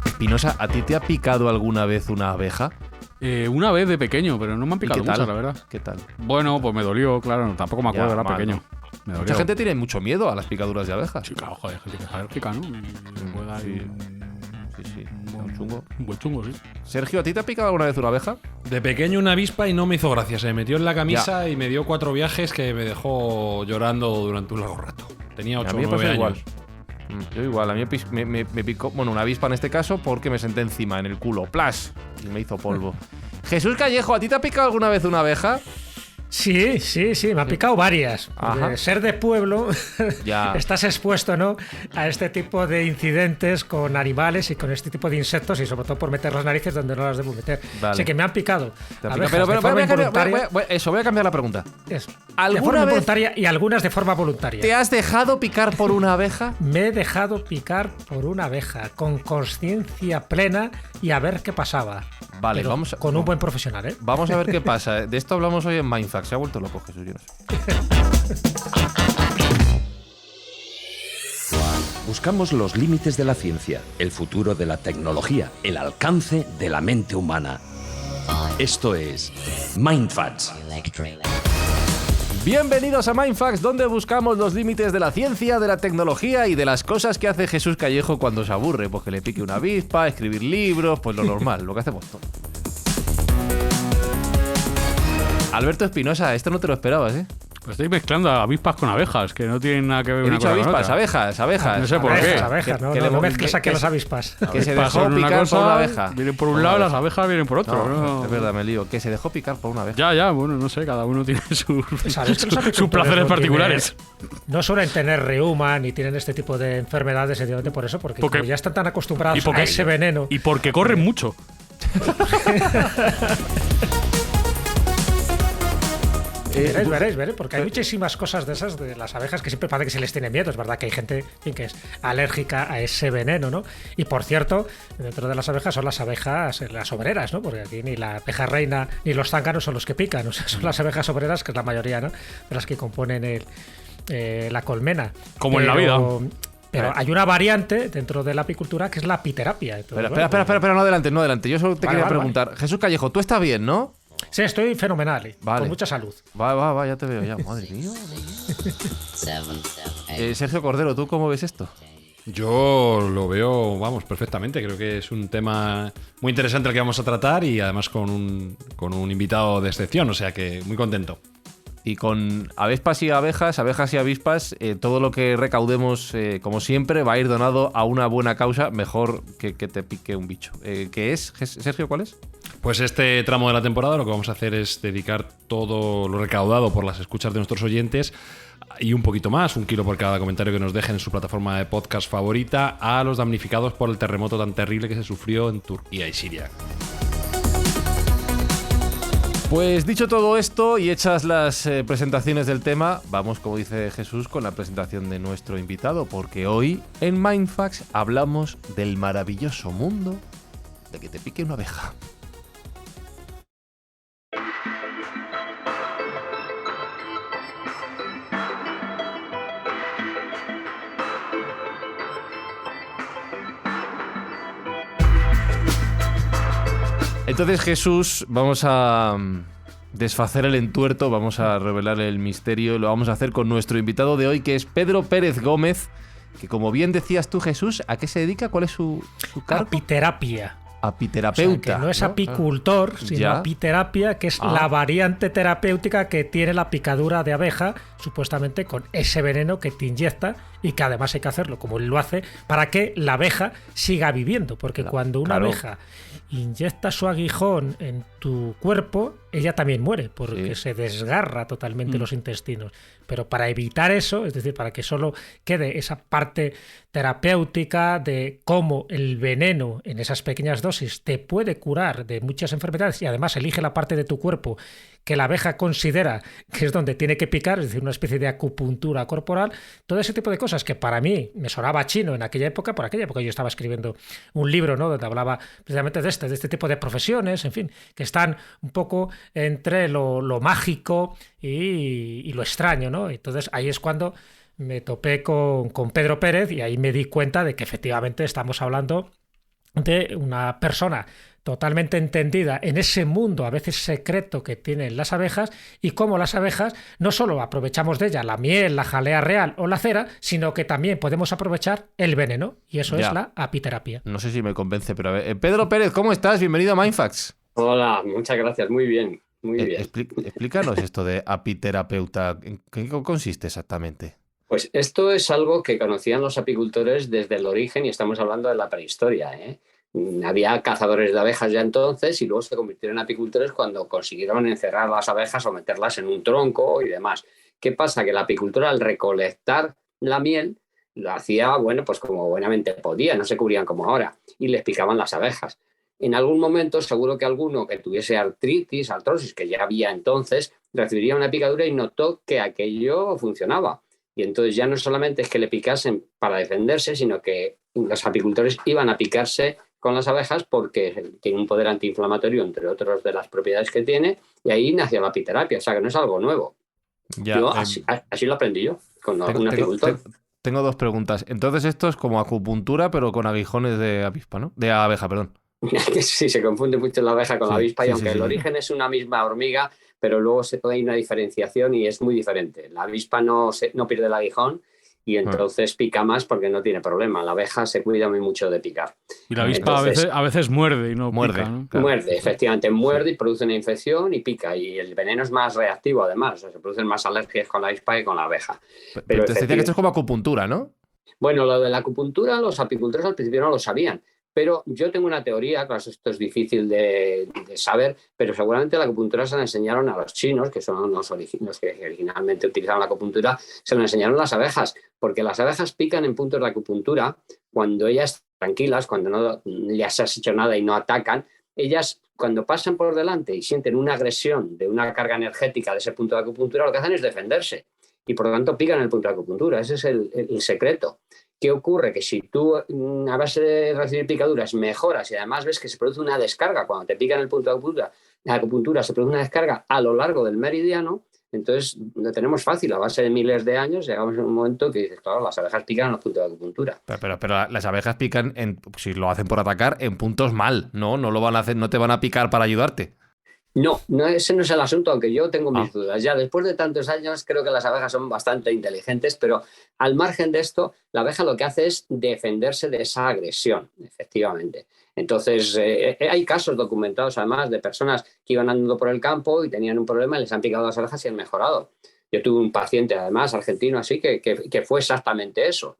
Espinosa, ¿a ti te ha picado alguna vez una abeja? Una vez de pequeño, pero no me han picado muchas, la verdad. ¿Qué tal? Bueno, pues me dolió, claro, tampoco me acuerdo, era pequeño. ¿no? Mucha gente tiene mucho miedo a las picaduras de abejas. Sí, claro, joder, gente que es alérgica, ¿no? Puede dar sí. Un chungo. Un buen chungo, sí. Sergio, ¿a ti te ha picado alguna vez una abeja? De pequeño una avispa y no me hizo gracia. Se me metió en la camisa y me dio 4 viajes que me dejó llorando durante un largo rato. Tenía 8 o 9 años. Igual. Yo igual, a mí me picó, bueno, una avispa en este caso porque me senté encima, en el culo, ¡plash! Y me hizo polvo. Jesús Callejo, ¿a ti te ha picado alguna vez una abeja? Sí, me ha picado varias. Ser de pueblo, ya. Estás expuesto, ¿no?, a este tipo de incidentes con animales y con este tipo de insectos y sobre todo por meter las narices donde no las debo meter. Vale. Así que me han picado. Pero voy a cambiar la pregunta. De forma involuntaria y algunas de forma voluntaria. ¿Te has dejado picar por una abeja? Me he dejado picar por una abeja con conciencia plena y a ver qué pasaba. Vale, pero vamos con un buen profesional, ¿eh? Vamos a ver qué pasa. De esto hablamos hoy en Mindfax. Se ha vuelto loco Jesús, yo no sé. Buscamos los límites de la ciencia, el futuro de la tecnología, el alcance de la mente humana. Esto es Mindfax. Bienvenidos a Mindfax, donde buscamos los límites de la ciencia, de la tecnología y de las cosas que hace Jesús Callejo cuando se aburre. Pues que le pique una avispa, escribir libros, pues lo normal, lo que hacemos todos. Alberto Espinosa, esto no te lo esperabas, ¿eh? Pues estoy mezclando avispas con abejas, que no tienen nada que ver He una dicho cosa con avispas, otra. abejas. No sé por qué. Abejas, no mezcles aquí las avispas. Que se dejó picar por una abeja. Vienen por un lado, las abejas vienen por otro. No, es verdad, me lío. Que se dejó picar por una abeja. Ya, bueno, no sé, cada uno tiene sus sus placeres particulares. No suelen tener reuma ni tienen este tipo de enfermedades, sencillamente por eso, porque como ya están tan acostumbrados a ese veneno. Y porque corren mucho. Veréis, porque hay muchísimas cosas de esas de las abejas que siempre parece que se les tiene miedo. Es verdad que hay gente que es alérgica a ese veneno, ¿no? Y por cierto, dentro de las abejas son las abejas, las obreras, ¿no? Porque aquí ni la abeja reina ni los zánganos son los que pican, o sea, son las abejas obreras, que es la mayoría, ¿no?, de las que componen la colmena. Como en la vida. Pero hay una variante dentro de la apicultura que es la apiterapia. Entonces, espera, no adelante. Yo solo te quería preguntar. Jesús Callejo, ¿tú estás bien, no? Sí, estoy fenomenal, con mucha salud. Va, ya te veo ya. Madre mía. Sergio Cordero, ¿tú cómo ves esto? Yo lo veo, perfectamente. Creo que es un tema muy interesante el que vamos a tratar y además con un invitado de excepción, o sea que muy contento. Y con avispas y abejas y avispas, todo lo que recaudemos, como siempre, va a ir donado a una buena causa, mejor que te pique un bicho. ¿Qué es, Sergio? ¿Cuál es? Pues este tramo de la temporada lo que vamos a hacer es dedicar todo lo recaudado por las escuchas de nuestros oyentes y un poquito más, 1 kilo por cada comentario que nos dejen en su plataforma de podcast favorita, a los damnificados por el terremoto tan terrible que se sufrió en Turquía y Siria. Pues dicho todo esto y hechas las presentaciones del tema, vamos, como dice Jesús, con la presentación de nuestro invitado, porque hoy en Mindfax hablamos del maravilloso mundo de que te pique una abeja. Entonces, Jesús, vamos a desfacer el entuerto, vamos a revelar el misterio. Lo vamos a hacer con nuestro invitado de hoy, que es Pedro Pérez Gómez, que, como bien decías tú, Jesús, ¿a qué se dedica? ¿Cuál es su cargo? Apiterapia. Apiterapeuta. O sea, que no es apicultor, sino apiterapia, que es la variante terapéutica que tiene la picadura de abeja, supuestamente con ese veneno que te inyecta, y que además hay que hacerlo como él lo hace, para que la abeja siga viviendo. Porque cuando una abeja inyecta su aguijón en tu cuerpo, ella también muere, porque se desgarra totalmente los intestinos. Pero para evitar eso, es decir, para que solo quede esa parte terapéutica de cómo el veneno en esas pequeñas dosis te puede curar de muchas enfermedades, y además elige la parte de tu cuerpo que la abeja considera que es donde tiene que picar, es decir, una especie de acupuntura corporal, todo ese tipo de cosas cosas que para mí me sonaba chino en aquella época, por aquella época yo estaba escribiendo un libro, ¿no?, donde hablaba precisamente de este tipo de profesiones, en fin, que están un poco entre lo mágico y lo extraño, ¿no? Entonces ahí es cuando me topé con Pedro Pérez y ahí me di cuenta de que efectivamente estamos hablando de una persona totalmente entendida en ese mundo a veces secreto que tienen las abejas y cómo las abejas no solo aprovechamos de ellas la miel, la jalea real o la cera, sino que también podemos aprovechar el veneno y eso es la apiterapia. No sé si me convence, pero a ver, Pedro Pérez, ¿cómo estás? Bienvenido a Mindfacts. Hola, muchas gracias, muy bien, muy bien. Explícanos esto de apiterapeuta, ¿en qué consiste exactamente? Pues esto es algo que conocían los apicultores desde el origen y estamos hablando de la prehistoria, ¿eh? Había cazadores de abejas ya entonces y luego se convirtieron en apicultores cuando consiguieron encerrar las abejas o meterlas en un tronco y demás. ¿Qué pasa? Que la apicultura al recolectar la miel lo hacía, bueno, pues como buenamente podía, no se cubrían como ahora y les picaban las abejas. En algún momento seguro que alguno que tuviese artritis, artrosis, que ya había entonces, recibiría una picadura y notó que aquello funcionaba. Y entonces ya no solamente es que le picasen para defenderse, sino que los apicultores iban a picarse con las abejas porque tiene un poder antiinflamatorio, entre otras de las propiedades que tiene, y ahí nació la apiterapia, o sea que no es algo nuevo. Ya, yo así lo aprendí yo, con un apicultor. Tengo dos preguntas. Entonces esto es como acupuntura, pero con aguijones de avispa, ¿no? De abeja, perdón. Sí, se confunde mucho la abeja con la avispa y aunque el origen es una misma hormiga, pero luego hay una diferenciación y es muy diferente. La avispa no pierde el aguijón y entonces pica más porque no tiene problema. La abeja se cuida muy mucho de picar. Y la avispa a veces muerde y no muerde, pica, ¿no? Claro. Muerde, efectivamente, muerde y produce una infección y pica. Y el veneno es más reactivo además, o sea, se producen más alergias con la avispa que con la abeja. Pero te decía que esto es como acupuntura, ¿no? Bueno, lo de la acupuntura los apicultores al principio no lo sabían. Pero yo tengo una teoría, claro, esto es difícil de saber, pero seguramente la acupuntura se la enseñaron a los chinos, que son los que originalmente utilizaron la acupuntura, se la enseñaron las abejas, porque las abejas pican en puntos de acupuntura cuando ellas tranquilas, cuando no les has hecho nada y no atacan, ellas cuando pasan por delante y sienten una agresión de una carga energética de ese punto de acupuntura, lo que hacen es defenderse y por lo tanto pican en el punto de acupuntura. Ese es el secreto. ¿Qué ocurre? Que si tú a base de recibir picaduras mejoras y además ves que se produce una descarga cuando te pican el punto de acupuntura se produce una descarga a lo largo del meridiano, entonces lo tenemos fácil, a base de miles de años llegamos a un momento que dices, claro, las abejas pican en los puntos de acupuntura. Pero las abejas pican, si lo hacen por atacar, en puntos mal, ¿no? No lo van a hacer, no te van a picar para ayudarte. No, ese no es el asunto, aunque yo tengo mis dudas. Ya después de tantos años creo que las abejas son bastante inteligentes, pero al margen de esto, la abeja lo que hace es defenderse de esa agresión, efectivamente. Entonces, hay casos documentados además de personas que iban andando por el campo y tenían un problema y les han picado las abejas y han mejorado. Yo tuve un paciente además argentino así que fue exactamente eso.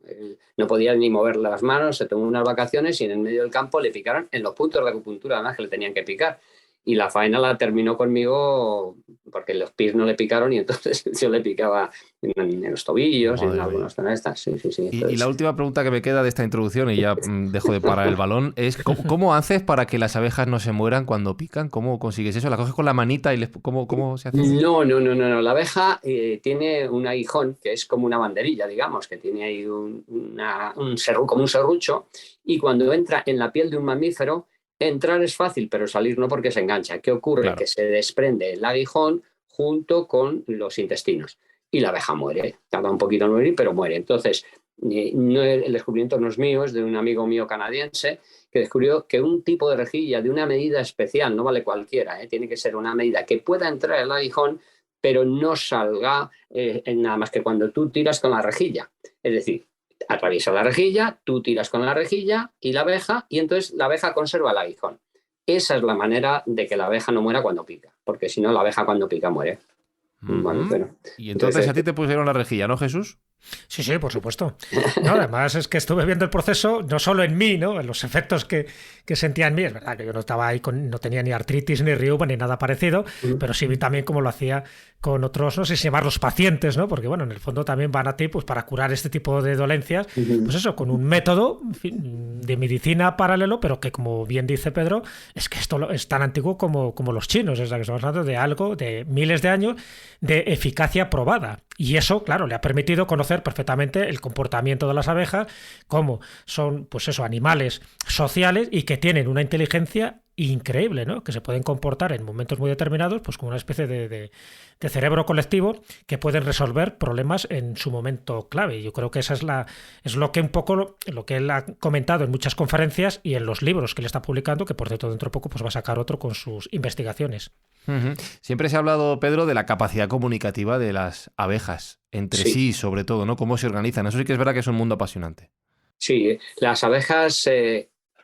No podía ni mover las manos, se tomó unas vacaciones y en el medio del campo le picaron en los puntos de acupuntura además que le tenían que picar. Y la faena la terminó conmigo porque los pies no le picaron y entonces yo le picaba en los tobillos y en algunas zonas estas. Sí. Y la última pregunta que me queda de esta introducción, y ya dejo de parar el balón, es ¿cómo haces para que las abejas no se mueran cuando pican? ¿Cómo consigues eso? ¿La coges con la manita y cómo se hace? No. La abeja tiene un aguijón que es como una banderilla, digamos, que tiene ahí como un serrucho y cuando entra en la piel de un mamífero, entrar es fácil, pero salir no porque se engancha. ¿Qué ocurre? Claro. Que se desprende el aguijón junto con los intestinos y la abeja muere. Tarda un poquito en morir, pero muere. Entonces, el descubrimiento no es mío, es de un amigo mío canadiense que descubrió que un tipo de rejilla de una medida especial, no vale cualquiera, tiene que ser una medida que pueda entrar el aguijón, pero no salga nada más que cuando tú tiras con la rejilla. Es decir, atraviesa la rejilla, tú tiras con la rejilla y la abeja, y entonces la abeja conserva el aguijón. Esa es la manera de que la abeja no muera cuando pica, porque si no, la abeja cuando pica muere. Bueno, y entonces a ti te pusieron la rejilla, ¿no, Jesús? Sí, por supuesto. No, además es que estuve viendo el proceso, no solo en mí, ¿no? En los efectos que sentía en mí. Es verdad que yo no estaba ahí, no tenía ni artritis, ni reuma, ni nada parecido, pero sí vi también cómo lo hacía con otros, no sé si llamarlos pacientes, ¿no? Porque, bueno, en el fondo también van a ti pues para curar este tipo de dolencias, pues eso, con un método, en fin, de medicina paralelo, pero que, como bien dice Pedro, es que esto es tan antiguo como los chinos, es la que estamos hablando de algo de miles de años de eficacia probada. Y eso, claro, le ha permitido conocer perfectamente el comportamiento de las abejas, cómo son, pues eso, animales sociales y que tienen una inteligencia increíble, ¿no? Que se pueden comportar en momentos muy determinados, pues como una especie de cerebro colectivo que pueden resolver problemas en su momento clave. Y yo creo que esa es lo que un poco lo que él ha comentado en muchas conferencias y en los libros que le está publicando, que por cierto dentro de poco pues va a sacar otro con sus investigaciones. Siempre se ha hablado, Pedro, de la capacidad comunicativa de las abejas, entre sí sobre todo, ¿no? Cómo se organizan. Eso sí que es verdad que es un mundo apasionante. Sí, las abejas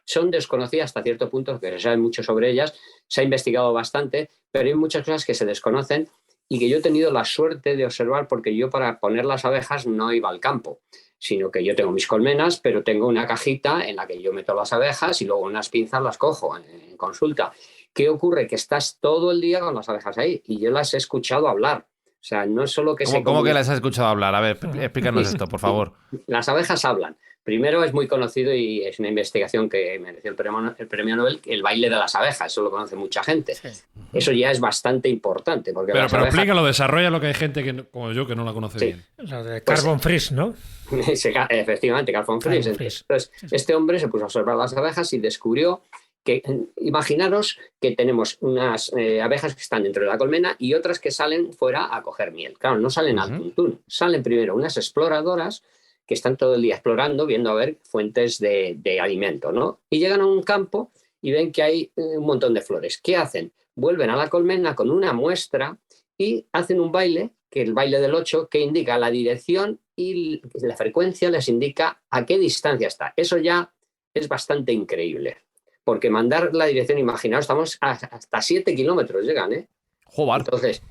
son desconocidas hasta cierto punto, que se sabe mucho sobre ellas, se ha investigado bastante, pero hay muchas cosas que se desconocen y que yo he tenido la suerte de observar, porque yo para poner las abejas no iba al campo, sino que yo tengo mis colmenas, pero tengo una cajita en la que yo meto las abejas y luego unas pinzas las cojo en consulta. ¿Qué ocurre? Que estás todo el día con las abejas ahí y yo las he escuchado hablar. O sea, no es solo que ¿Cómo que las has escuchado hablar? A ver, explícanos esto, por favor. Las abejas hablan. Primero, es muy conocido y es una investigación que mereció el premio Nobel, el baile de las abejas. Eso lo conoce mucha gente. Sí. Eso ya es bastante importante. Porque pero abejas... explícalo, desarrolla que hay gente como yo que no la conoce bien. Lo de Carl Fries, ¿no? Efectivamente, Carl Fries. Entonces, este hombre se puso a observar las abejas y descubrió que, imaginaros que tenemos unas abejas que están dentro de la colmena y otras que salen fuera a coger miel. Claro, no salen al tuntún. Salen primero unas exploradoras que están todo el día explorando, viendo a ver fuentes de alimento, ¿no? Y llegan a un campo y ven que hay un montón de flores. ¿Qué hacen? Vuelven a la colmena con una muestra y hacen un baile, que es el baile del 8, que indica la dirección y la frecuencia les indica a qué distancia está. Eso ya es bastante increíble, porque mandar la dirección, imaginaos, estamos hasta 7 kilómetros llegan, ¿eh? Joder. Entonces,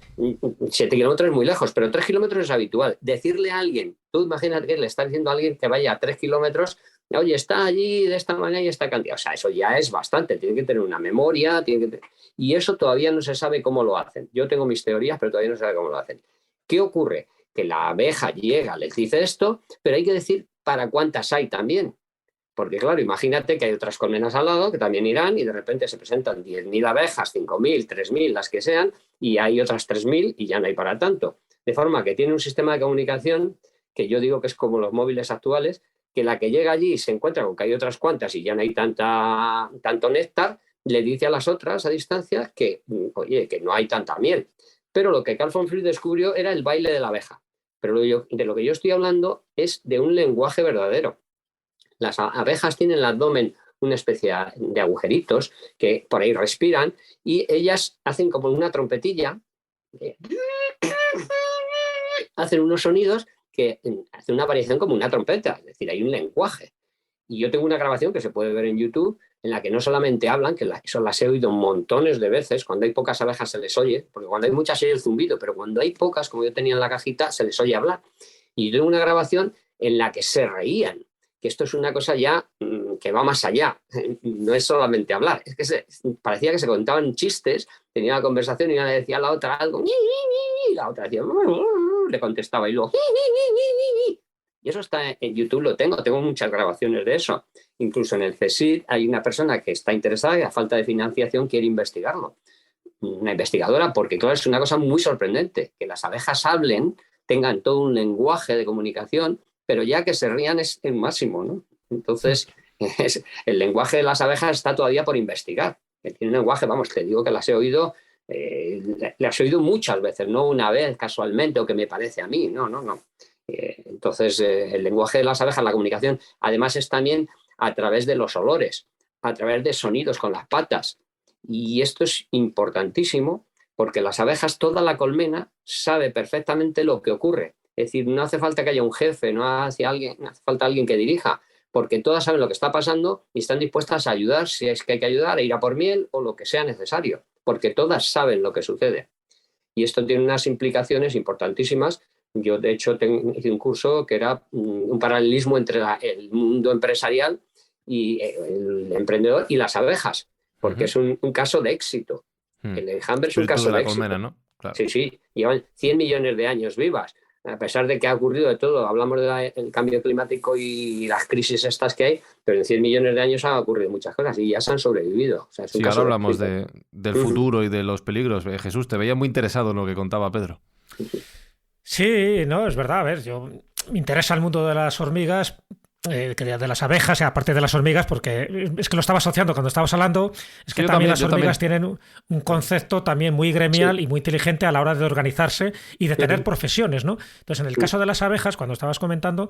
7 kilómetros es muy lejos, pero 3 kilómetros es habitual. Decirle a alguien, tú imagínate que le estás diciendo a alguien que vaya a 3 kilómetros, oye, está allí de esta manera y esta cantidad. O sea, eso ya es bastante, tiene que tener una memoria, y eso todavía no se sabe cómo lo hacen. Yo tengo mis teorías, pero todavía no se sabe cómo lo hacen. ¿Qué ocurre? Que la abeja llega, les dice esto, pero hay que decir para cuántas hay también. Porque claro, imagínate que hay otras colmenas al lado que también irán y de repente se presentan 10.000 abejas, 5.000, 3.000, las que sean, y hay otras 3.000 y ya no hay para tanto. De forma que tiene un sistema de comunicación que yo digo que es como los móviles actuales, que la que llega allí y se encuentra con que hay otras cuantas y ya no hay tanto néctar, le dice a las otras a distancia que, oye, que no hay tanta miel. Pero lo que Carl von Fries descubrió era el baile de la abeja. Pero de lo que yo estoy hablando es de un lenguaje verdadero. Las abejas tienen en el abdomen una especie de agujeritos que por ahí respiran y ellas hacen como una trompetilla, hacen unos sonidos que hacen una variación como una trompeta, es decir, hay un lenguaje. Y yo tengo una grabación que se puede ver en YouTube en la que no solamente hablan, que eso las he oído montones de veces, cuando hay pocas abejas se les oye, porque cuando hay muchas se oye el zumbido, pero cuando hay pocas, como yo tenía en la cajita, se les oye hablar. Y yo tengo una grabación en la que se reían. Que esto es una cosa ya que va más allá, no es solamente hablar, es que parecía que se contaban chistes, tenía una conversación y una le decía a la otra algo, y la otra decía, le contestaba y luego, y eso está en YouTube, lo tengo muchas grabaciones de eso, incluso en el CSIC hay una persona que está interesada y a falta de financiación quiere investigarlo, una investigadora, porque claro, es una cosa muy sorprendente, que las abejas hablen, tengan todo un lenguaje de comunicación, pero ya que se rían es el máximo, ¿no? Entonces, el lenguaje de las abejas está todavía por investigar. Tiene un lenguaje, vamos, te digo que las he oído, las he oído muchas veces, no una vez casualmente o que me parece a mí, no. Entonces, el lenguaje de las abejas, la comunicación, además es también a través de los olores, a través de sonidos con las patas. Y esto es importantísimo porque las abejas, toda la colmena, sabe perfectamente lo que ocurre. Es decir, no hace falta que haya un jefe, no hace falta alguien que dirija, porque todas saben lo que está pasando y están dispuestas a ayudar si es que hay que ayudar, a ir a por miel o lo que sea necesario, porque todas saben lo que sucede. Y esto tiene unas implicaciones importantísimas. Yo, de hecho, hice un curso que era un paralelismo entre el mundo empresarial y el emprendedor y las abejas, porque es un caso de éxito. El enjambre es un caso de éxito. Colmena, ¿no? Claro. Sí, llevan 100 millones de años vivas. A pesar de que ha ocurrido de todo, hablamos del cambio climático y las crisis estas que hay, pero en 100 millones de años han ocurrido muchas cosas y ya se han sobrevivido. O sea, sí, ahora hablamos del futuro y de los peligros. Jesús, te veía muy interesado en lo que contaba Pedro. Sí, no, es verdad. A ver, yo me interesa el mundo de las hormigas, de las abejas, aparte de las hormigas, porque es que lo estaba asociando cuando estabas hablando, es que Sí, también las yo hormigas también. tienen un concepto también muy gremial y muy inteligente a la hora de organizarse y de tener profesiones, ¿no? Entonces, en el caso de las abejas, cuando estabas comentando,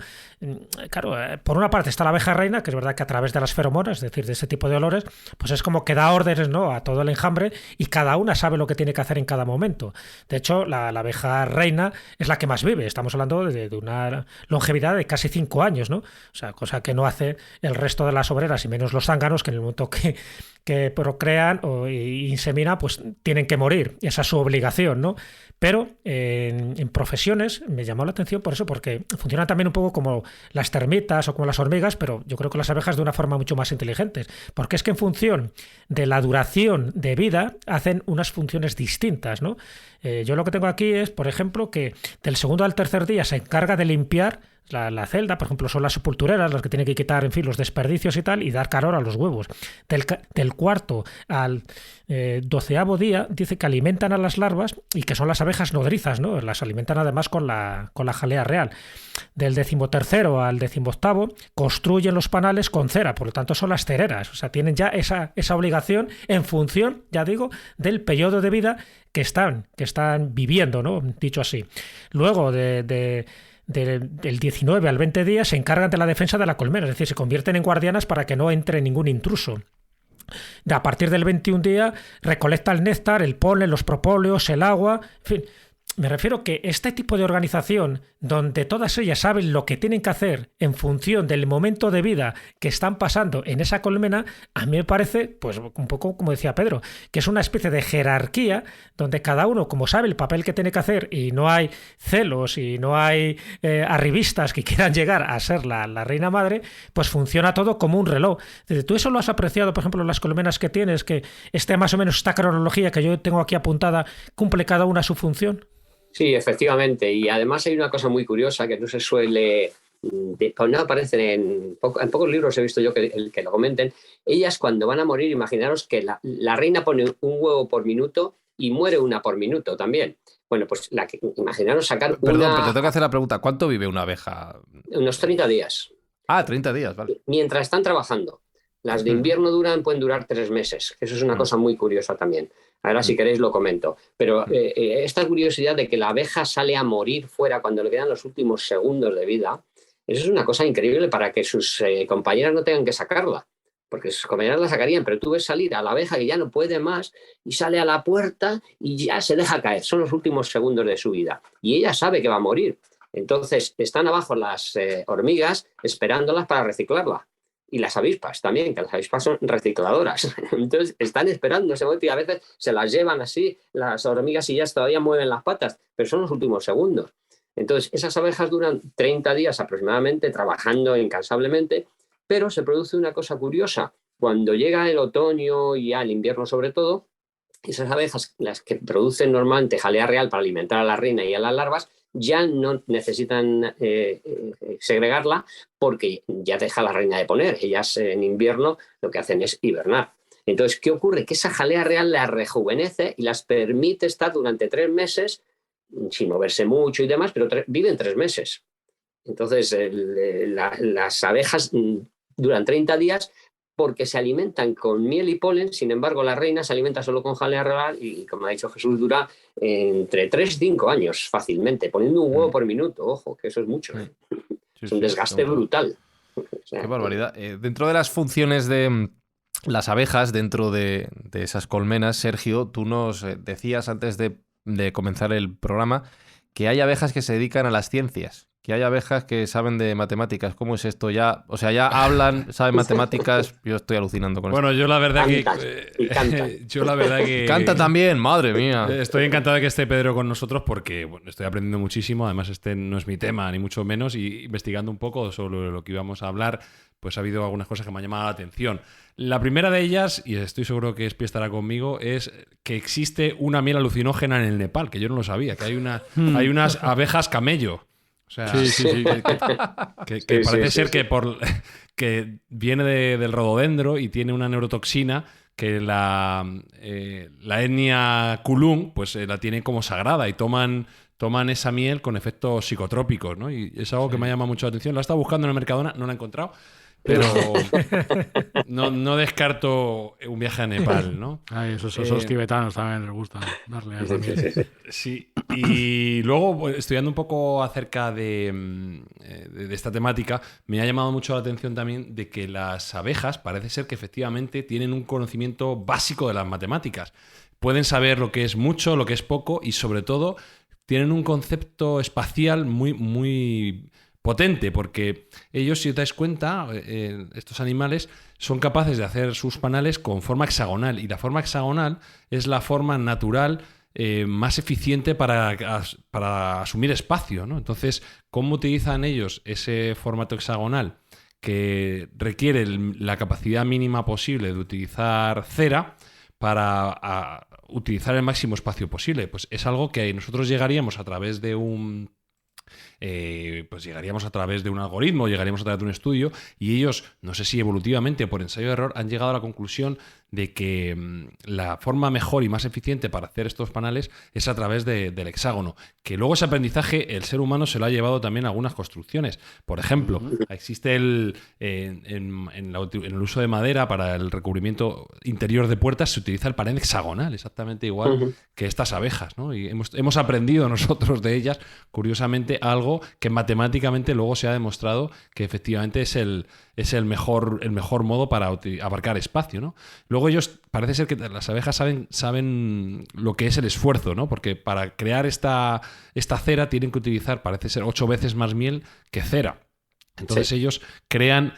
claro, por una parte está la abeja reina, que es verdad que a través de las feromonas, es decir, de ese tipo de olores, pues es como que da órdenes, ¿no?, a todo el enjambre y cada una sabe lo que tiene que hacer en cada momento. De hecho, la abeja reina es la que más vive. Estamos hablando de una longevidad de casi 5 años, ¿no? O sea, cosa que no hace el resto de las obreras y menos los zánganos, que en el momento que procrean y inseminan, pues tienen que morir. Esa es su obligación, ¿no? Pero en profesiones me llamó la atención por eso, porque funcionan también un poco como las termitas o como las hormigas, pero yo creo que las abejas de una forma mucho más inteligentes, porque es que en función de la duración de vida hacen unas funciones distintas, ¿no? Yo lo que tengo aquí es, por ejemplo, que del segundo al tercer día se encarga de limpiar la celda, por ejemplo, son las sepultureras las que tienen que quitar, en fin, los desperdicios y tal, y dar calor a los huevos. Del cuarto al 12º día dice que alimentan a las larvas y que son las abejas nodrizas, ¿no? Las alimentan además con la jalea real. Del 13º al 18º construyen los panales con cera, por lo tanto son las cereras, o sea, tienen ya esa obligación en función, ya digo, del periodo de vida que están viviendo, ¿no? Dicho así. Luego del 19 al 20 días se encargan de la defensa de la colmena, es decir, se convierten en guardianas para que no entre ningún intruso. A partir del 21 día recolecta el néctar, el polen, los propóleos, el agua, en fin. Me refiero que este tipo de organización, donde todas ellas saben lo que tienen que hacer en función del momento de vida que están pasando en esa colmena, a mí me parece, pues un poco como decía Pedro, que es una especie de jerarquía donde cada uno, como sabe el papel que tiene que hacer y no hay celos y no hay arribistas que quieran llegar a ser la reina madre, pues funciona todo como un reloj. ¿Tú eso lo has apreciado, por ejemplo, en las colmenas que tienes, que más o menos esta cronología que yo tengo aquí apuntada cumple cada una su función? Sí, efectivamente. Y además hay una cosa muy curiosa que no se suele, no aparece en pocos libros he visto yo que lo comenten. Ellas cuando van a morir, imaginaros que la reina pone un huevo por minuto y muere una por minuto también. Bueno, pues imaginaros sacar Perdón, pero te tengo que hacer la pregunta. ¿Cuánto vive una abeja? unos 30 días. 30 días, vale. Mientras están trabajando. Las de invierno pueden durar 3 meses. Eso es una cosa muy curiosa también. Ahora, si queréis, lo comento. Pero esta curiosidad de que la abeja sale a morir fuera cuando le quedan los últimos segundos de vida, eso es una cosa increíble para que sus compañeras no tengan que sacarla. Porque sus compañeras la sacarían, pero tú ves salir a la abeja que ya no puede más y sale a la puerta y ya se deja caer. Son los últimos segundos de su vida. Y ella sabe que va a morir. Entonces, están abajo las hormigas esperándolas para reciclarla. Y las avispas también, que las avispas son recicladoras. Entonces están esperando ese momento y a veces se las llevan así, las hormigas y ya todavía mueven las patas, pero son los últimos segundos. Entonces esas abejas duran 30 días aproximadamente trabajando incansablemente, pero se produce una cosa curiosa. Cuando llega el otoño y el invierno sobre todo, esas abejas, las que producen normalmente jalea real para alimentar a la reina y a las larvas, ya no necesitan segregarla porque ya deja la reina de poner. Ellas en invierno lo que hacen es hibernar. Entonces, ¿qué ocurre? Que esa jalea real las rejuvenece y las permite estar durante 3 meses sin moverse mucho y demás, pero viven 3 meses. Entonces, las abejas duran 30 días porque se alimentan con miel y polen, sin embargo la reina se alimenta solo con jalea real y, como ha dicho Jesús, dura entre 3 y 5 años fácilmente, poniendo un huevo por minuto, ojo, que eso es mucho. Es un desgaste brutal. O sea, qué barbaridad. Dentro de las funciones de las abejas, dentro de esas colmenas, Sergio, tú nos decías antes de comenzar el programa que hay abejas que se dedican a las ciencias. Que hay abejas que saben de matemáticas. ¿Cómo es esto? Ya hablan, saben matemáticas. Yo estoy alucinando con Bueno, esto. yo la verdad que Canta también, madre mía. Estoy encantado de que esté Pedro con nosotros porque estoy aprendiendo muchísimo. Además, este no es mi tema, ni mucho menos. Y investigando un poco sobre lo que íbamos a hablar, pues ha habido algunas cosas que me han llamado la atención. La primera de ellas, y estoy seguro que Espi estará conmigo, es que existe una miel alucinógena en el Nepal, que yo no lo sabía, que hay unas abejas camello. O sea, que parece ser que viene del rododendro y tiene una neurotoxina que la etnia Kulung pues la tiene como sagrada y toman toman esa miel con efectos psicotrópicos, ¿no? Y es algo que me ha llamado mucho la atención. La he estado buscando en el Mercadona, no la he encontrado, pero no descarto un viaje a Nepal, ¿no? Ay, esos tibetanos también les gusta darle a esa miel. Sí, y luego pues, estudiando un poco acerca de esta temática, me ha llamado mucho la atención también de que las abejas parece ser que efectivamente tienen un conocimiento básico de las matemáticas. Pueden saber lo que es mucho, lo que es poco y sobre todo tienen un concepto espacial muy, muy potente, porque ellos, si os dais cuenta, estos animales son capaces de hacer sus panales con forma hexagonal, y la forma hexagonal es la forma natural más eficiente para asumir espacio, ¿no? Entonces, ¿cómo utilizan ellos ese formato hexagonal que requiere la capacidad mínima posible de utilizar cera para utilizar el máximo espacio posible? Pues es algo que nosotros llegaríamos a través de un algoritmo, llegaríamos a través de un estudio, y ellos, no sé si evolutivamente o por ensayo de error, han llegado a la conclusión de que la forma mejor y más eficiente para hacer estos panales es a través del hexágono, que luego ese aprendizaje el ser humano se lo ha llevado también a algunas construcciones. Por ejemplo, existe en el uso de madera para el recubrimiento interior de puertas, se utiliza el panel hexagonal, exactamente igual que estas abejas, ¿no? Y hemos aprendido nosotros de ellas, curiosamente, algo que matemáticamente luego se ha demostrado que efectivamente es el mejor modo para abarcar espacio, ¿no? Luego ellos, parece ser que las abejas saben lo que es el esfuerzo, ¿no? Porque para crear esta cera tienen que utilizar, parece ser, 8 veces más miel que cera. Entonces ellos crean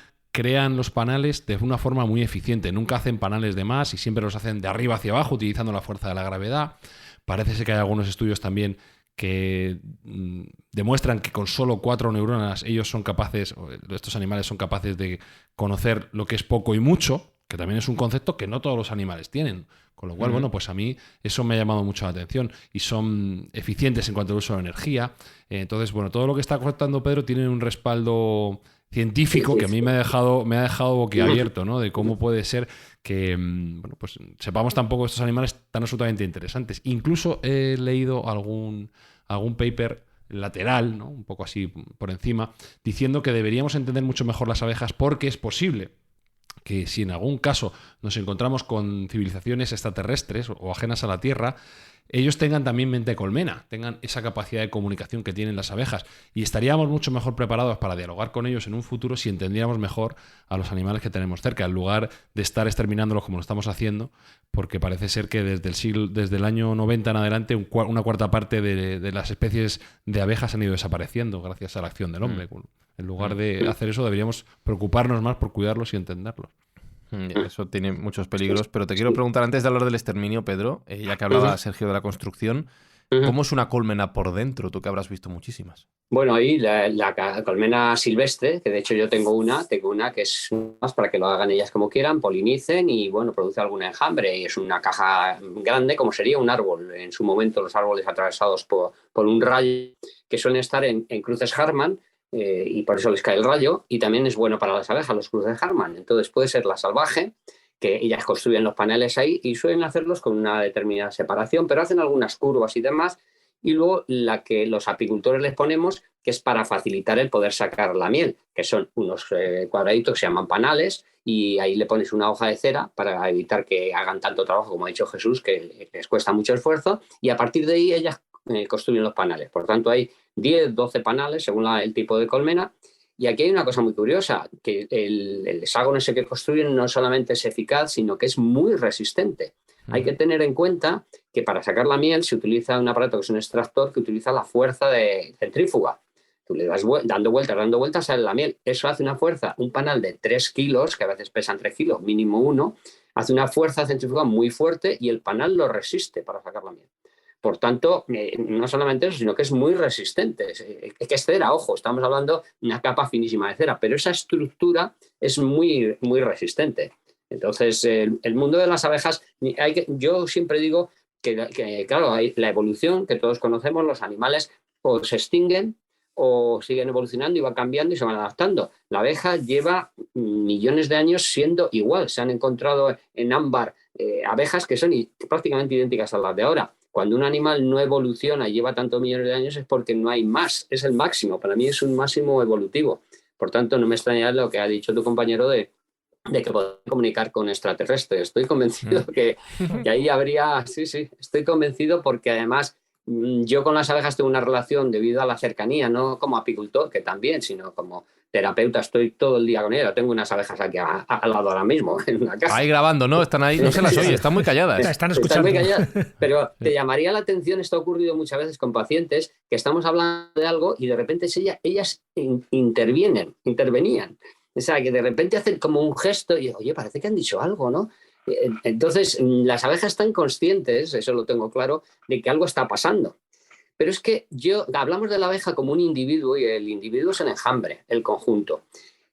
los panales de una forma muy eficiente. Nunca hacen panales de más y siempre los hacen de arriba hacia abajo utilizando la fuerza de la gravedad. Parece ser que hay algunos estudios también que demuestran que con solo 4 neuronas estos animales son capaces de conocer lo que es poco y mucho, que también es un concepto que no todos los animales tienen. Con lo cual, bueno, pues a mí eso me ha llamado mucho la atención, y son eficientes en cuanto al uso de energía. Entonces, bueno, todo lo que está contando Pedro tiene un respaldo científico que a mí me ha dejado boquiabierto, ¿no? De cómo puede ser que pues sepamos tampoco estos animales tan absolutamente interesantes. Incluso he leído algún paper lateral, ¿no? Un poco así por encima, diciendo que deberíamos entender mucho mejor las abejas, porque es posible que si en algún caso nos encontramos con civilizaciones extraterrestres o ajenas a la Tierra, ellos tengan también mente de colmena, tengan esa capacidad de comunicación que tienen las abejas, y estaríamos mucho mejor preparados para dialogar con ellos en un futuro si entendiéramos mejor a los animales que tenemos cerca, en lugar de estar exterminándolos como lo estamos haciendo, porque parece ser que desde el año 90 en adelante una cuarta parte de las especies de abejas han ido desapareciendo gracias a la acción del hombre. En lugar de hacer eso, deberíamos preocuparnos más por cuidarlos y entenderlos. Eso tiene muchos peligros, pero te quiero preguntar, antes de hablar del exterminio, Pedro, ya que hablaba Sergio de la construcción, ¿cómo es una colmena por dentro? Tú que habrás visto muchísimas. Bueno, ahí la colmena silvestre, que de hecho yo tengo una que es más para que lo hagan ellas como quieran, polinicen y bueno, produce algún enjambre, y es una caja grande como sería un árbol. En su momento los árboles atravesados por un rayo, que suelen estar en cruces Harman, y por eso les cae el rayo, y también es bueno para las abejas los cruces Harman. Entonces puede ser la salvaje, que ellas construyen los paneles ahí y suelen hacerlos con una determinada separación, pero hacen algunas curvas y demás, y luego la que los apicultores les ponemos, que es para facilitar el poder sacar la miel, que son unos cuadraditos que se llaman panales, y ahí le pones una hoja de cera para evitar que hagan tanto trabajo, como ha dicho Jesús, que les cuesta mucho esfuerzo, y a partir de ahí ellas construyen los panales. Por tanto, hay 10, 12 panales según el tipo de colmena. Y aquí hay una cosa muy curiosa, que el hexágono ese que construyen no solamente es eficaz, sino que es muy resistente. Hay que tener en cuenta que para sacar la miel se utiliza un aparato que es un extractor que utiliza la fuerza de centrífuga. Tú le das dando vueltas, sale la miel. Eso hace una fuerza, un panal de 3 kilos, que a veces pesan 3 kilos, mínimo 1, hace una fuerza centrífuga muy fuerte y el panal lo resiste para sacar la miel. Por tanto, no solamente eso, sino que es muy resistente. Es que es cera, ojo, estamos hablando de una capa finísima de cera, pero esa estructura es muy, muy resistente. Entonces, el mundo de las abejas, yo siempre digo que claro, hay la evolución que todos conocemos, los animales o se extinguen o siguen evolucionando y van cambiando y se van adaptando. La abeja lleva millones de años siendo igual. Se han encontrado en ámbar abejas que son prácticamente idénticas a las de ahora. Cuando un animal no evoluciona y lleva tantos millones de años es porque no hay más, es el máximo, para mí es un máximo evolutivo. Por tanto, no me extraña lo que ha dicho tu compañero de que podemos comunicar con extraterrestres. Estoy convencido que ahí habría, sí, estoy convencido porque además yo con las abejas tengo una relación debido a la cercanía, no como apicultor, que también, sino como terapeuta, estoy todo el día con ella. Tengo unas abejas aquí al lado ahora mismo, en una casa. Ahí grabando, ¿no? Están ahí, no se las oye, están muy calladas. Están escuchando. Están muy calladas. Pero te llamaría la atención, esto ha ocurrido muchas veces con pacientes, que estamos hablando de algo y de repente ellas intervenían. O sea, que de repente hacen como un gesto y, oye, parece que han dicho algo, ¿no? Entonces, las abejas están conscientes, eso lo tengo claro, de que algo está pasando. Pero es que hablamos de la abeja como un individuo y el individuo es el enjambre, el conjunto.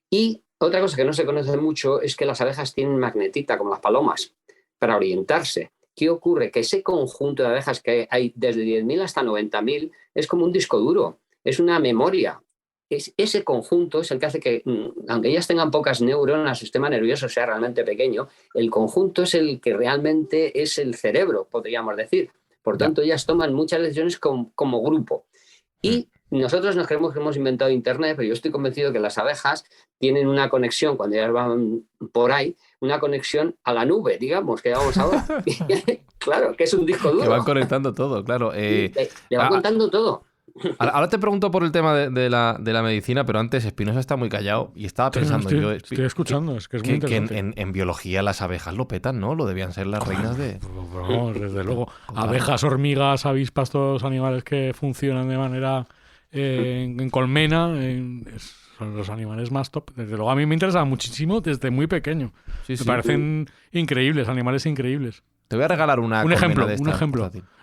Y otra cosa que no se conoce mucho es que las abejas tienen magnetita, como las palomas, para orientarse. ¿Qué ocurre? Que ese conjunto de abejas que hay desde 10.000 hasta 90.000 es como un disco duro, es una memoria. Ese conjunto es el que hace que, aunque ellas tengan pocas neuronas, el sistema nervioso sea realmente pequeño, el conjunto es el que realmente es el cerebro, podríamos decir. Por tanto, ellas toman muchas decisiones como grupo. Y nosotros nos creemos que hemos inventado Internet, pero yo estoy convencido que las abejas tienen una conexión, cuando ellas van por ahí, una conexión a la nube, digamos, que vamos ahora. Claro, que es un disco duro. Que van conectando todo, claro. Le van contando todo. Ahora te pregunto por el tema de la medicina, pero antes Espinosa está muy callado y estaba pensando estoy escuchando, es que es muy interesante. Que en biología las abejas lo petan, ¿no? Lo debían ser las reinas de... Vamos, desde luego. Abejas, hormigas, avispas, todos los animales que funcionan de manera en colmena, son los animales más top. Desde luego a mí me interesa muchísimo desde muy pequeño. Me parecen increíbles, animales increíbles. Te voy a regalar un ejemplo.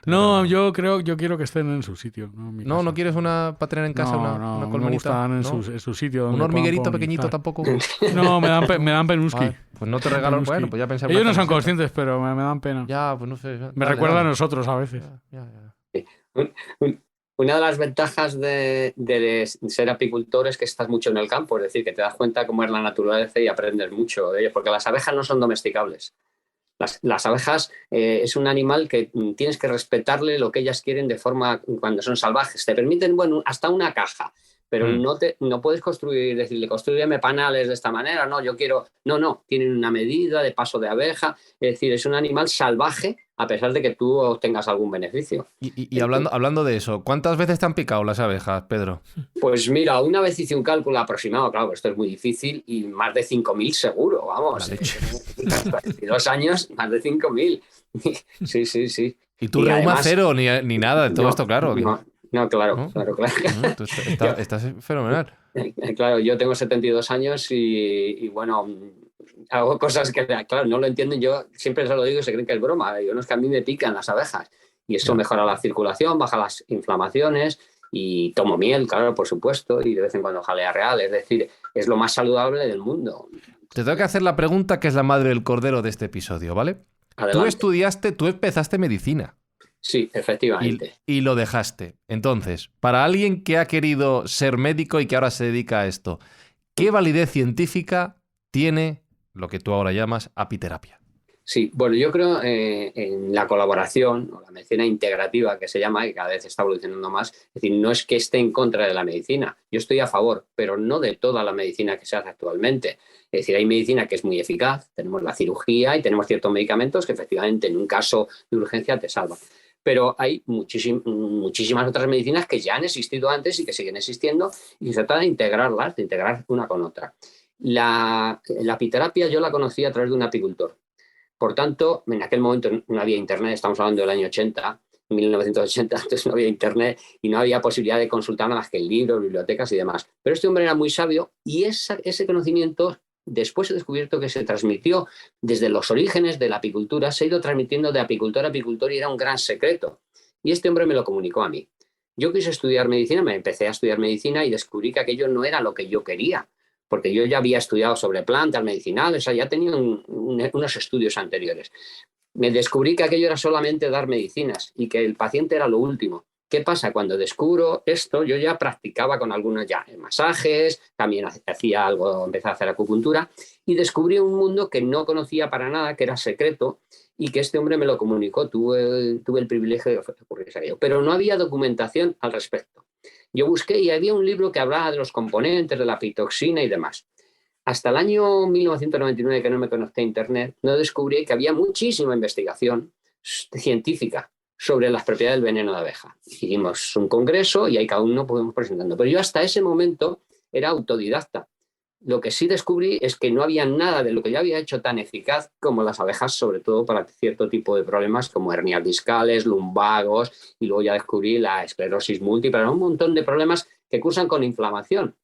No, yo quiero que estén en su sitio. ¿No quieres una para tener en casa? Una colmenita? Me gustan en su sitio. ¿Un hormiguerito pequeñito tampoco? No, me dan penuski. Pues no te regalo. Bueno, pues ya pensé. Ellos no son conscientes, pero me dan pena. Ya, pues no sé. Me recuerda a nosotros a veces. Una de las ventajas de ser apicultor es que estás mucho en el campo, es decir, que te das cuenta cómo es la naturaleza y aprendes mucho de ellos, porque las abejas no son domesticables. Las abejas es un animal que tienes que respetarle lo que ellas quieren de forma cuando son salvajes. Te permiten, bueno, hasta una caja, pero no puedes decirle, construyeme panales de esta manera, no, yo quiero... No, tienen una medida de paso de abeja, es decir, es un animal salvaje a pesar de que tú obtengas algún beneficio. Y hablando de eso, ¿cuántas veces te han picado las abejas, Pedro? Pues mira, una vez hice un cálculo aproximado, claro, esto es muy difícil, y más de 5.000 seguro, vamos. 22 años, más de 5.000. Sí. ¿Y tú reuma cero ni nada de todo esto, claro? No, claro. Tú estás fenomenal. Claro, yo tengo 72 años y bueno, hago cosas que, claro, no lo entienden. Yo siempre se lo digo y se creen que es broma. Yo no, es que a mí me pican las abejas y eso mejora la circulación, baja las inflamaciones y tomo miel, claro, por supuesto, y de vez en cuando jalea real. Es decir, es lo más saludable del mundo. Te tengo que hacer la pregunta que es la madre del cordero de este episodio, ¿vale? Adelante. Tú empezaste medicina. Sí, efectivamente. Y lo dejaste. Entonces, para alguien que ha querido ser médico y que ahora se dedica a esto, ¿qué validez científica tiene lo que tú ahora llamas apiterapia? Sí, bueno, yo creo en la colaboración o la medicina integrativa que se llama, que cada vez está evolucionando más. Es decir, no es que esté en contra de la medicina. Yo estoy a favor, pero no de toda la medicina que se hace actualmente. Es decir, hay medicina que es muy eficaz, tenemos la cirugía y tenemos ciertos medicamentos que efectivamente en un caso de urgencia te salvan. Pero hay muchísimas otras medicinas que ya han existido antes y que siguen existiendo y se trata de integrarlas, de integrar una con otra. La apiterapia yo la conocí a través de un apicultor. Por tanto, en aquel momento no había internet, estamos hablando del año 80, 1980, entonces no había internet y no había posibilidad de consultar nada más que libros, bibliotecas y demás. Pero este hombre era muy sabio y ese conocimiento después he descubierto que se transmitió desde los orígenes de la apicultura, se ha ido transmitiendo de apicultor a apicultor y era un gran secreto. Y este hombre me lo comunicó a mí. Yo quise estudiar medicina, me empecé a estudiar medicina y descubrí que aquello no era lo que yo quería, porque yo ya había estudiado sobre plantas medicinales, o sea, ya tenía unos estudios anteriores. Me descubrí que aquello era solamente dar medicinas y que el paciente era lo último. ¿Qué pasa? Cuando descubro esto, yo ya practicaba con algunos masajes, también hacía algo, empecé a hacer acupuntura y descubrí un mundo que no conocía para nada, que era secreto y que este hombre me lo comunicó. Tuve el privilegio de ocurrir aquello, pero no había documentación al respecto. Yo busqué y había un libro que hablaba de los componentes, de la pitoxina y demás. Hasta el año 1999, que no me conecté a Internet, no descubrí que había muchísima investigación científica sobre las propiedades del veneno de abeja. Hicimos un congreso y ahí cada uno podemos presentando. Pero yo hasta ese momento era autodidacta. Lo que sí descubrí es que no había nada de lo que yo había hecho tan eficaz como las abejas, sobre todo para cierto tipo de problemas como hernias discales, lumbagos, y luego ya descubrí la esclerosis múltiple, un montón de problemas que cursan con inflamación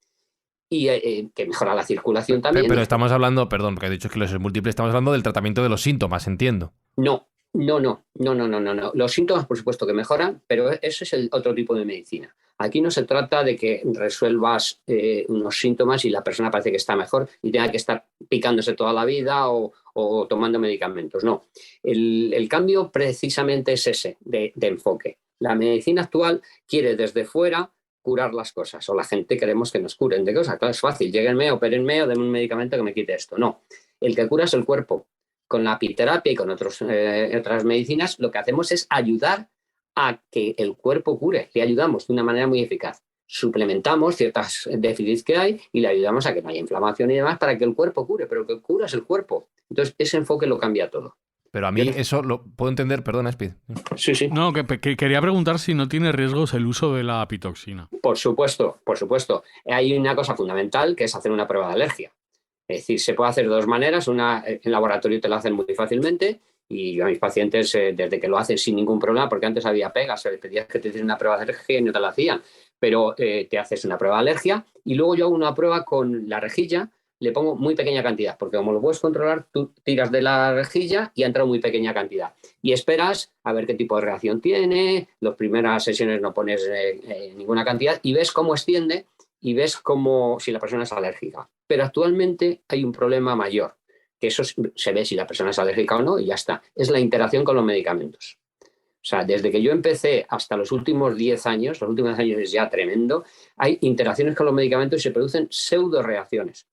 y que mejora la circulación también. Pero estamos hablando, perdón, porque he dicho esclerosis múltiple, estamos hablando del tratamiento de los síntomas, entiendo. No. Los síntomas, por supuesto, que mejoran, pero ese es el otro tipo de medicina. Aquí no se trata de que resuelvas unos síntomas y la persona parece que está mejor y tenga que estar picándose toda la vida o tomando medicamentos. No. El cambio precisamente es ese de enfoque. La medicina actual quiere desde fuera curar las cosas, o la gente queremos que nos curen de cosas. Claro, es fácil, lléguenme, opérenme o denme un medicamento que me quite esto. No. El que cura es el cuerpo. Con la apiterapia y con otras medicinas, lo que hacemos es ayudar a que el cuerpo cure. Le ayudamos de una manera muy eficaz. Suplementamos ciertos déficits que hay y le ayudamos a que no haya inflamación y demás para que el cuerpo cure, pero que cura es el cuerpo. Entonces, ese enfoque lo cambia todo. Pero a mí eso lo puedo entender, perdona, Speed. Sí. No, que quería preguntar si no tiene riesgos el uso de la pitoxina. Por supuesto. Hay una cosa fundamental que es hacer una prueba de alergia. Es decir, se puede hacer de dos maneras. Una, en laboratorio te lo hacen muy fácilmente y yo a mis pacientes, desde que lo hacen sin ningún problema, porque antes había pegas, les pedías que te hicieran una prueba de alergia y no te la hacían, pero te haces una prueba de alergia y luego yo hago una prueba con la rejilla, le pongo muy pequeña cantidad, porque como lo puedes controlar, tú tiras de la rejilla y ha entrado muy pequeña cantidad. Y esperas a ver qué tipo de reacción tiene, las primeras sesiones no pones ninguna cantidad y ves cómo extiende y ves cómo si la persona es alérgica. Pero actualmente hay un problema mayor, que eso se ve si la persona es alérgica o no y ya está. Es la interacción con los medicamentos. O sea, desde que yo empecé hasta los últimos 10 años, los últimos años es ya tremendo, hay interacciones con los medicamentos y se producen pseudo-reacciones.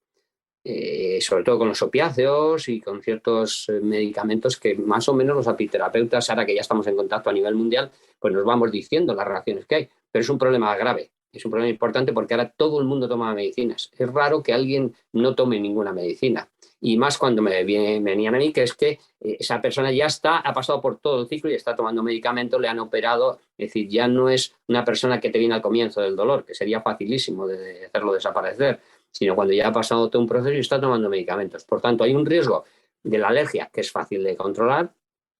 Sobre todo con los opiáceos y con ciertos medicamentos que más o menos los apiterapeutas, ahora que ya estamos en contacto a nivel mundial, pues nos vamos diciendo las reacciones que hay. Pero es un problema grave. Es un problema importante porque ahora todo el mundo toma medicinas. Es raro que alguien no tome ninguna medicina. Y más cuando venían a mí, que es que esa persona ya ha pasado por todo el ciclo y está tomando medicamentos, le han operado. Es decir, ya no es una persona que te viene al comienzo del dolor, que sería facilísimo de hacerlo desaparecer, sino cuando ya ha pasado todo un proceso y está tomando medicamentos. Por tanto, hay un riesgo de la alergia que es fácil de controlar,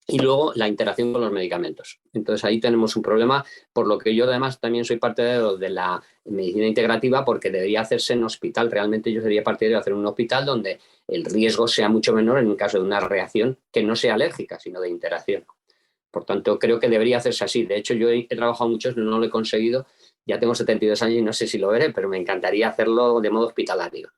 y luego la interacción con los medicamentos. Entonces ahí tenemos un problema, por lo que yo además también soy partidario de la medicina integrativa porque debería hacerse en hospital. Realmente yo sería partidario de hacer un hospital donde el riesgo sea mucho menor en el caso de una reacción que no sea alérgica, sino de interacción. Por tanto, creo que debería hacerse así. De hecho, yo he trabajado mucho, no lo he conseguido. Ya tengo 72 años y no sé si lo veré, pero me encantaría hacerlo de modo hospitalario.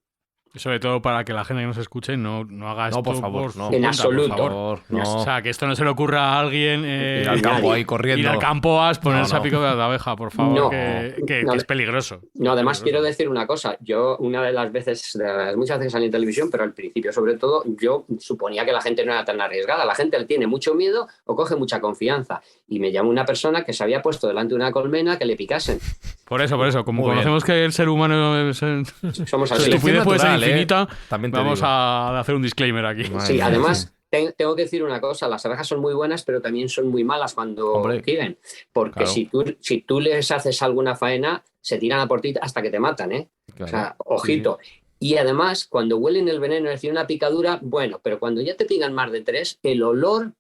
Sobre todo para que la gente que nos escuche no haga esto. No, por favor, no. En absoluto. Por favor, no. O sea, que esto no se le ocurra a alguien ir al campo ahí corriendo. Ir al campo a ponerse No. a pico de abeja, por favor, No. que es peligroso. No, además quiero decir una cosa. Yo una de las veces, muchas veces salí en televisión, pero al principio sobre todo, yo suponía que la gente no era tan arriesgada. La gente le tiene mucho miedo o coge mucha confianza. Y me llamó una persona que se había puesto delante de una colmena que le picasen. Por eso, como Muy conocemos que el ser humano Somos su así. estupidez puede ser natural, infinita, También te vamos digo. a hacer un disclaimer aquí. Sí, además tengo que decir una cosa, las abejas son muy buenas, pero también son muy malas cuando Hombre, quieren, porque claro. si tú les haces alguna faena, se tiran a por ti hasta que te matan, ¿eh? Claro. O sea, ojito. Y además, cuando huelen el veneno, es decir, una picadura, bueno, pero cuando ya te pican más de 3, el olor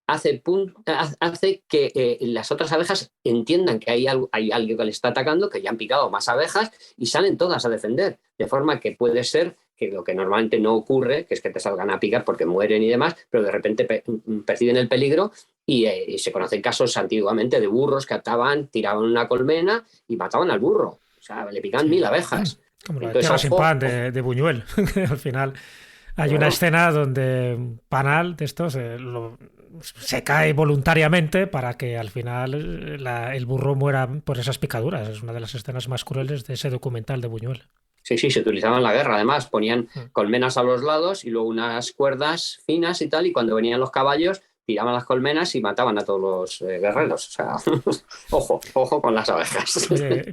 hace que las otras abejas entiendan que hay alguien que le está atacando, que ya han picado más abejas y salen todas a defender. De forma que puede ser que lo que normalmente no ocurre, que es que te salgan a picar porque mueren y demás, pero de repente perciben el peligro y se conocen casos antiguamente de burros que tiraban una colmena y mataban al burro. O sea, le pican 1000 abejas. Como la Entonces, Tierra sin ojo, pan de Buñuel. Al final hay una escena donde un panal de estos se cae voluntariamente para que al final el burro muera por esas picaduras. Es una de las escenas más crueles de ese documental de Buñuel. Sí, se utilizaban en la guerra. Además, ponían colmenas a los lados y luego unas cuerdas finas y tal, y cuando venían los caballos, tiraban las colmenas y mataban a todos los guerreros. O sea, ojo con las abejas.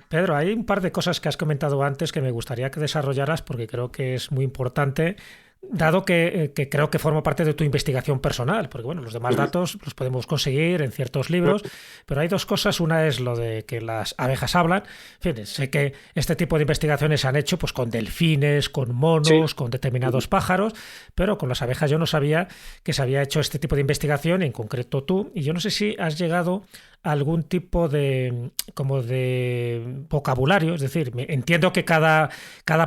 Pedro, hay un par de cosas que has comentado antes que me gustaría que desarrollaras porque creo que es muy importante, dado que creo que forma parte de tu investigación personal, porque bueno, los demás datos los podemos conseguir en ciertos libros, pero hay dos cosas. Una es lo de que las abejas hablan. En fin, sé que este tipo de investigaciones se han hecho pues con delfines, con monos, con determinados pájaros, pero con las abejas yo no sabía que se había hecho este tipo de investigación, en concreto tú, y yo no sé si has llegado a algún tipo de vocabulario, es decir, entiendo que cada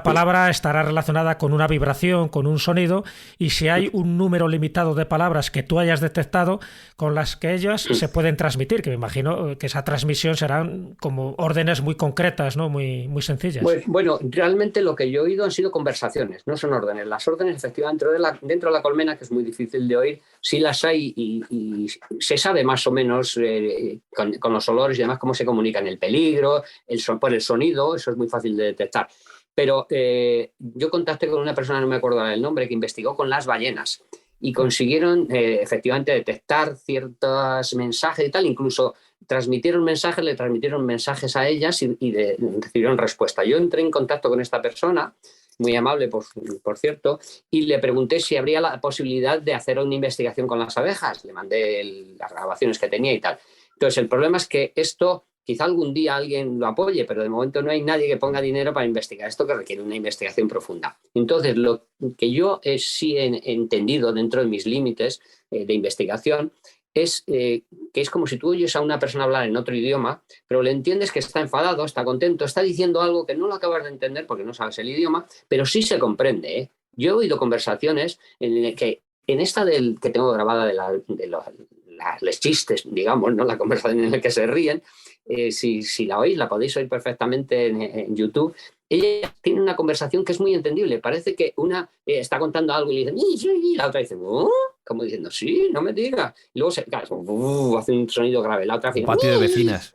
palabra estará relacionada con una vibración, con un sonido, y si hay un número limitado de palabras que tú hayas detectado con las que ellas se pueden transmitir, que me imagino que esa transmisión serán como órdenes muy concretas, ¿no? Muy sencillas. Bueno, realmente lo que yo he oído han sido conversaciones, no son órdenes. Las órdenes, efectivamente, dentro de la colmena, que es muy difícil de oír, sí las hay y se sabe más o menos con los olores y demás cómo se comunican el peligro, por el sonido, eso es muy fácil de detectar. Pero yo contacté con una persona, no me acuerdo el nombre, que investigó con las ballenas y consiguieron efectivamente detectar ciertos mensajes y tal, incluso le transmitieron mensajes a ellas y recibieron respuesta. Yo entré en contacto con esta persona, muy amable por cierto, y le pregunté si habría la posibilidad de hacer una investigación con las abejas. Le mandé las grabaciones que tenía y tal. Entonces el problema es que esto quizá algún día alguien lo apoye, pero de momento no hay nadie que ponga dinero para investigar esto, que requiere una investigación profunda. Entonces, lo que yo sí he entendido dentro de mis límites de investigación es que es como si tú oyes a una persona hablar en otro idioma, pero le entiendes que está enfadado, está contento, está diciendo algo que no lo acabas de entender porque no sabes el idioma, pero sí se comprende, ¿eh? Yo he oído conversaciones en esta que tengo grabada de los chistes, digamos, ¿no? La conversación en la que se ríen, si la oís, la podéis oír perfectamente en YouTube. Ella tiene una conversación que es muy entendible. Parece que una está contando algo y le dice, y la otra dice, como diciendo, sí, no me digas. Y luego hace un sonido grave. La otra un patio de vecinas.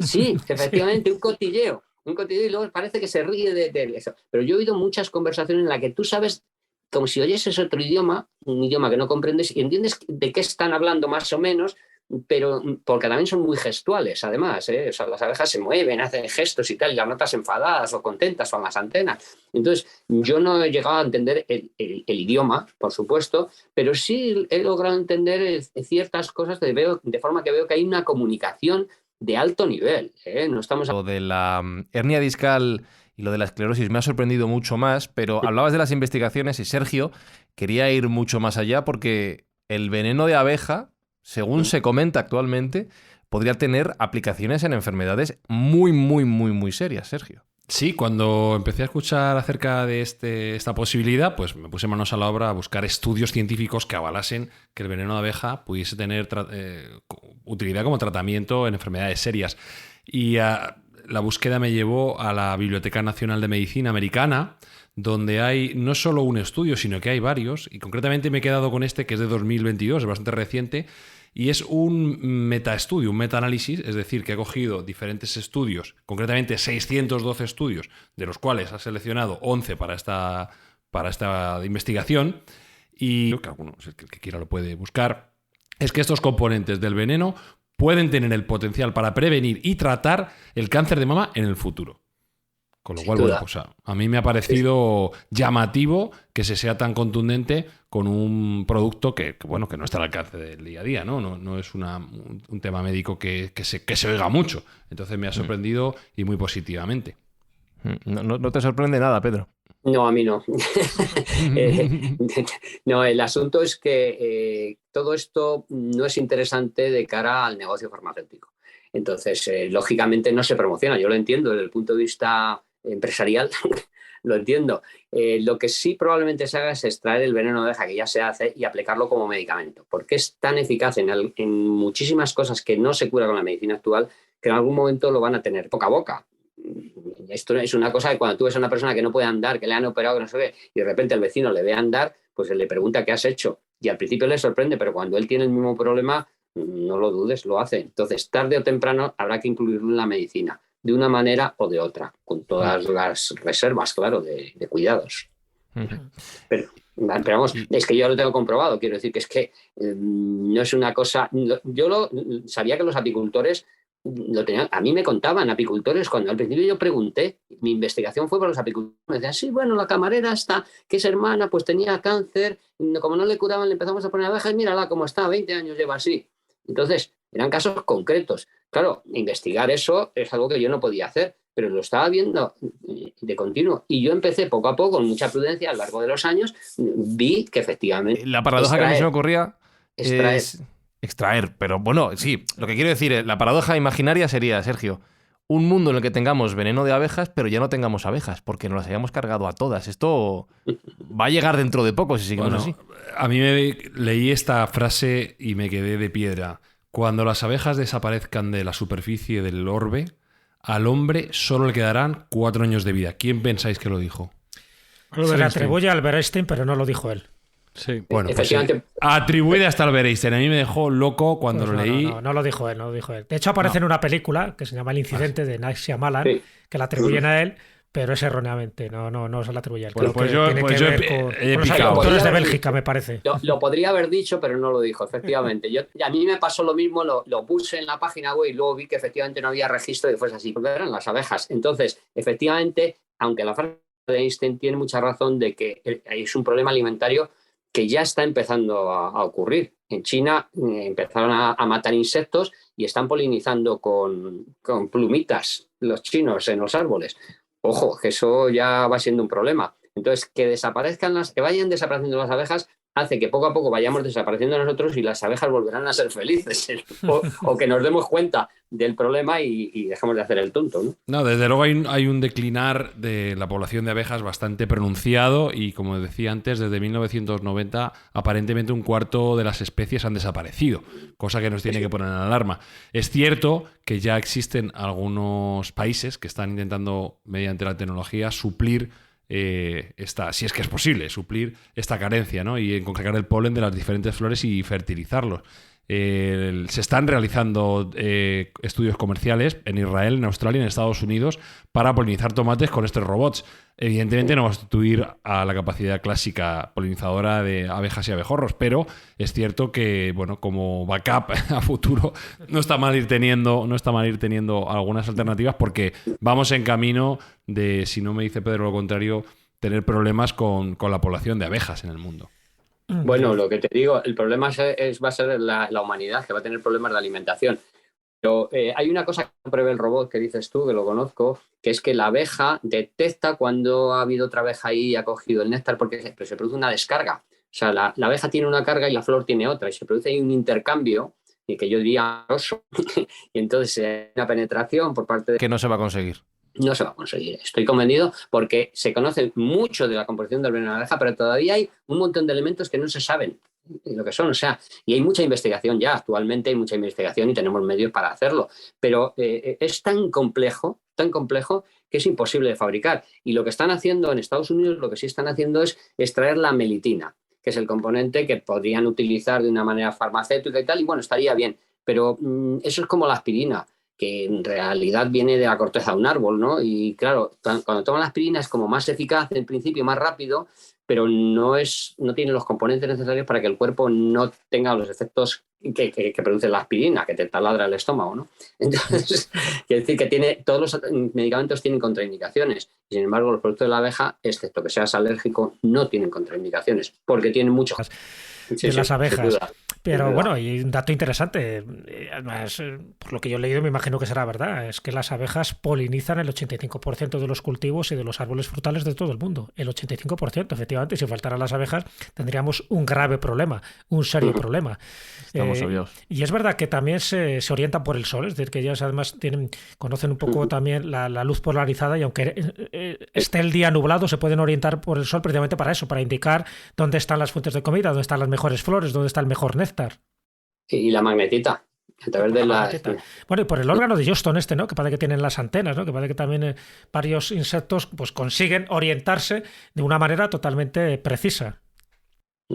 Sí, efectivamente, un cotilleo, y luego parece que se ríe de eso. Pero yo he oído muchas conversaciones en las que tú sabes, como si oyeses otro idioma, un idioma que no comprendes, y entiendes de qué están hablando más o menos, pero porque también son muy gestuales, además, ¿eh? O sea, las abejas se mueven, hacen gestos y tal, y las notas enfadadas o contentas o en las antenas. Entonces, yo no he llegado a entender el idioma, por supuesto, pero sí he logrado entender ciertas cosas de forma que veo que hay una comunicación de alto nivel, ¿eh? No estamos... Lo de la hernia discal y lo de la esclerosis me ha sorprendido mucho más, pero hablabas de las investigaciones y Sergio quería ir mucho más allá porque el veneno de abeja, según se comenta actualmente, podría tener aplicaciones en enfermedades muy, muy, muy, muy serias, Sergio. Sí, cuando empecé a escuchar acerca de esta posibilidad, pues me puse manos a la obra a buscar estudios científicos que avalasen que el veneno de abeja pudiese tener utilidad como tratamiento en enfermedades serias. Y la búsqueda me llevó a la Biblioteca Nacional de Medicina Americana, donde hay no solo un estudio, sino que hay varios, y concretamente me he quedado con este, que es de 2022, es bastante reciente, y es un metaestudio, un metaanálisis, es decir, que ha cogido diferentes estudios, concretamente 612 estudios, de los cuales ha seleccionado 11 para esta investigación, y creo que alguno, el que quiera lo puede buscar, es que estos componentes del veneno pueden tener el potencial para prevenir y tratar el cáncer de mama en el futuro. Con lo cual, bueno, pues a mí me ha parecido llamativo que se sea tan contundente con un producto que no está al alcance del día a día, ¿no? No es un tema médico que se oiga mucho. Entonces me ha sorprendido y muy positivamente. No te sorprende nada, Pedro. No, a mí no. No, el asunto es que todo esto no es interesante de cara al negocio farmacéutico. Entonces, lógicamente no se promociona. Yo lo entiendo desde el punto de vista empresarial, lo entiendo. Lo que sí probablemente se haga es extraer el veneno de abeja, que ya se hace, y aplicarlo como medicamento, porque es tan eficaz en muchísimas cosas que no se cura con la medicina actual, que en algún momento lo van a tener boca a boca. Esto es una cosa que cuando tú ves a una persona que no puede andar, que le han operado, que no sé qué, y de repente el vecino le ve andar, pues él le pregunta qué has hecho, y al principio le sorprende, pero cuando él tiene el mismo problema, no lo dudes, lo hace. Entonces, tarde o temprano habrá que incluirlo en la medicina, de una manera o de otra, con todas las reservas, claro, de cuidados. Pero vamos, es que yo lo tengo comprobado, quiero decir que es que no es una cosa... Yo sabía que los apicultores lo tenían, a mí me contaban apicultores, cuando al principio yo pregunté, mi investigación fue por los apicultores, me decían, sí, bueno, la camarera esta, que es hermana, pues tenía cáncer, como no le curaban, le empezamos a poner abejas y mírala cómo está, 20 años lleva así. Entonces, eran casos concretos. Claro, investigar eso es algo que yo no podía hacer, pero lo estaba viendo de continuo. Y yo empecé poco a poco, con mucha prudencia, a lo largo de los años, vi que efectivamente... La paradoja que a mí se me ocurría es extraer. Pero bueno, sí, lo que quiero decir, la paradoja imaginaria sería, Sergio, un mundo en el que tengamos veneno de abejas, pero ya no tengamos abejas, porque nos las hayamos cargado a todas. Esto va a llegar dentro de poco si seguimos así. A mí leí esta frase y me quedé de piedra. Cuando las abejas desaparezcan de la superficie del orbe, al hombre solo le quedarán 4 años de vida. ¿Quién pensáis que lo dijo? Se le atribuye a Albert Einstein, pero no lo dijo él. Sí, bueno, efectivamente. Pues, atribuye hasta Albert Einstein. A mí me dejó loco cuando lo leí. No lo dijo él, no lo dijo él. De hecho, aparece en una película que se llama El Incidente de Night Shyamalan, que la atribuyen a él, pero es erróneamente. No se la atribuye a él. Bueno, pues yo he los agricultores de Bélgica, me parece. Lo podría haber dicho, pero no lo dijo, efectivamente. A mí me pasó lo mismo, lo puse en la página web y luego vi que efectivamente no había registro de fuese así, porque eran las abejas. Entonces, efectivamente, aunque la frase de Einstein tiene mucha razón de que es un problema alimentario que ya está empezando a ocurrir. En China empezaron a matar insectos y están polinizando con plumitas los chinos en los árboles. Ojo, que eso ya va siendo un problema. Entonces, que vayan desapareciendo las abejas hace que poco a poco vayamos desapareciendo nosotros y las abejas volverán a ser felices. o que nos demos cuenta del problema y dejemos de hacer el tonto, ¿no? No, desde luego hay un declinar de la población de abejas bastante pronunciado y, como decía antes, desde 1990 aparentemente 1/4 de las especies han desaparecido, cosa que nos tiene que poner en alarma. Es cierto que ya existen algunos países que están intentando, mediante la tecnología, suplir si es que es posible, suplir esta carencia, ¿no? Y sacar el polen de las diferentes flores y fertilizarlos. Se están realizando estudios comerciales en Israel, en Australia y en Estados Unidos para polinizar tomates con estos robots. Evidentemente no va a sustituir a la capacidad clásica polinizadora de abejas y abejorros, pero es cierto que, bueno, como backup a futuro no está mal ir teniendo algunas alternativas, porque vamos en camino de, si no me dice Pedro lo contrario, tener problemas con la población de abejas en el mundo. Bueno, lo que te digo, el problema va a ser la humanidad, que va a tener problemas de alimentación. Pero hay una cosa que prevé el robot, que dices tú, que lo conozco, que es que la abeja detecta cuando ha habido otra abeja ahí y ha cogido el néctar, porque se produce una descarga. O sea, la abeja tiene una carga y la flor tiene otra, y se produce ahí un intercambio, y que yo diría oso, y entonces una penetración por parte de... Que no se va a conseguir. No se va a conseguir, estoy convencido, porque se conoce mucho de la composición del veneno de la abeja, pero todavía hay un montón de elementos que no se saben lo que son, o sea, y hay mucha investigación ya, actualmente hay mucha investigación y tenemos medios para hacerlo, pero es tan complejo que es imposible de fabricar. Y lo que están haciendo en Estados Unidos, lo que sí están haciendo es extraer la melitina, que es el componente que podrían utilizar de una manera farmacéutica y tal, y bueno, estaría bien, pero eso es como la aspirina, que en realidad viene de la corteza de un árbol, ¿no? Y claro, cuando toman la aspirina es como más eficaz en principio, más rápido, pero no tiene los componentes necesarios para que el cuerpo no tenga los efectos que produce la aspirina, que te taladra el estómago, ¿no? Entonces, quiere decir que todos los medicamentos tienen contraindicaciones, y sin embargo los productos de la abeja, excepto que seas alérgico, no tienen contraindicaciones, porque tienen mucho... de las abejas. Pero bueno, y un dato interesante, además, por lo que yo he leído, me imagino que será verdad, es que las abejas polinizan el 85% de los cultivos y de los árboles frutales de todo el mundo. El 85%, efectivamente, si faltaran las abejas, tendríamos un grave problema, un serio problema. Estamos obvios. Y es verdad que también se orientan por el sol, es decir, que ellos además conocen un poco también la luz polarizada, y aunque esté el día nublado, se pueden orientar por el sol precisamente para eso, para indicar dónde están las fuentes de comida, dónde están las mejores flores, dónde está el mejor néctar. Y la magnetita. A través de Bueno, y por el órgano de Johnston ¿no? Que parece que tienen las antenas, ¿no? Que parece que también varios insectos pues consiguen orientarse de una manera totalmente precisa.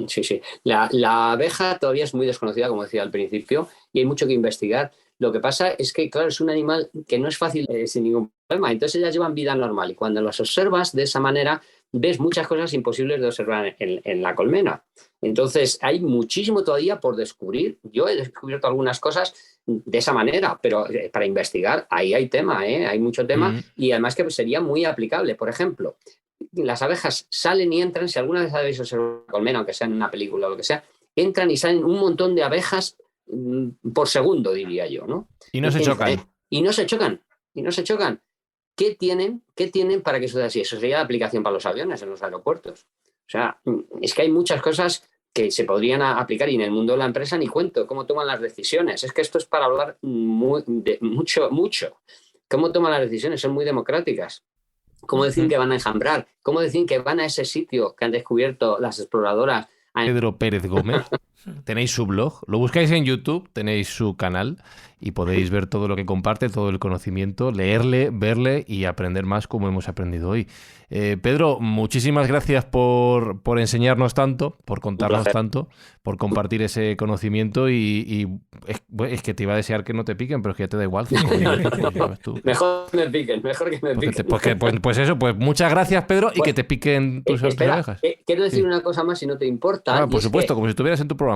Sí. La abeja todavía es muy desconocida, como decía al principio, y hay mucho que investigar. Lo que pasa es que, claro, es un animal que no es fácil sin ningún problema. Entonces ellas llevan vida normal, y cuando las observas de esa manera, ves muchas cosas imposibles de observar en la colmena. Entonces, hay muchísimo todavía por descubrir. Yo he descubierto algunas cosas de esa manera, pero para investigar ahí hay tema, hay mucho tema, y además que sería muy aplicable. Por ejemplo, las abejas salen y entran, si alguna vez habéis observado una colmena, aunque sea en una película o lo que sea, entran y salen un montón de abejas por segundo, diría yo, ¿no? Y no se chocan. Y no se chocan. ¿Qué tienen para que suceda así? Eso sería la aplicación para los aviones en los aeropuertos. O sea, es que hay muchas cosas que se podrían aplicar, y en el mundo de la empresa ni cuento cómo toman las decisiones. Es que esto es para hablar mucho. ¿Cómo toman las decisiones? Son muy democráticas. ¿Cómo decir que van a enjambrar? ¿Cómo decir que van a ese sitio que han descubierto las exploradoras? Pedro Pérez Gómez. Tenéis su blog, lo buscáis en YouTube, tenéis su canal y podéis ver todo lo que comparte, todo el conocimiento, leerle, verle y aprender más como hemos aprendido hoy. Pedro, muchísimas gracias por enseñarnos tanto, por contarnos tanto, por compartir ese conocimiento y es que te iba a desear que no te piquen, pero es que ya te da igual. Mejor que me piquen. Pues eso, pues muchas gracias, Pedro, y que te piquen tus abejas. Quiero decir una cosa más, si no te importa. Por supuesto, como si estuvieras en tu programa.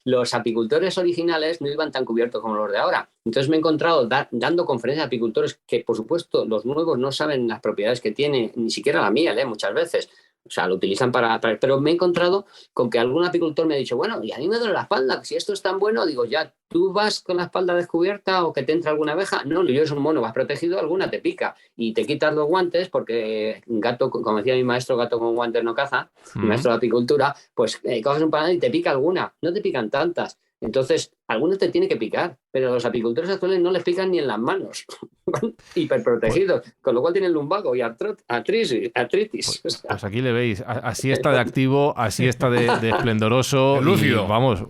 Los apicultores originales no iban tan cubiertos como los de ahora. Entonces me he encontrado dando conferencias a apicultores que, por supuesto, los nuevos no saben las propiedades que tiene, ni siquiera la miel, muchas veces. O sea, lo utilizan pero me he encontrado con que algún apicultor me ha dicho, bueno, y a mí me duele la espalda, si esto es tan bueno, digo, ya, ¿tú vas con la espalda descubierta o que te entra alguna abeja? No, yo es un mono, vas protegido, alguna te pica y te quitas los guantes porque gato, como decía mi maestro, gato con guantes no caza, mi maestro de apicultura, pues coges un panal y te pica alguna, no te pican tantas. Entonces, algunos te tiene que picar, pero los apicultores actuales no les pican ni en las manos. Van hiperprotegidos, con lo cual tienen lumbago y artritis. Pues aquí le veis, así está de activo, así está de esplendoroso. De lúcido. Y, vamos,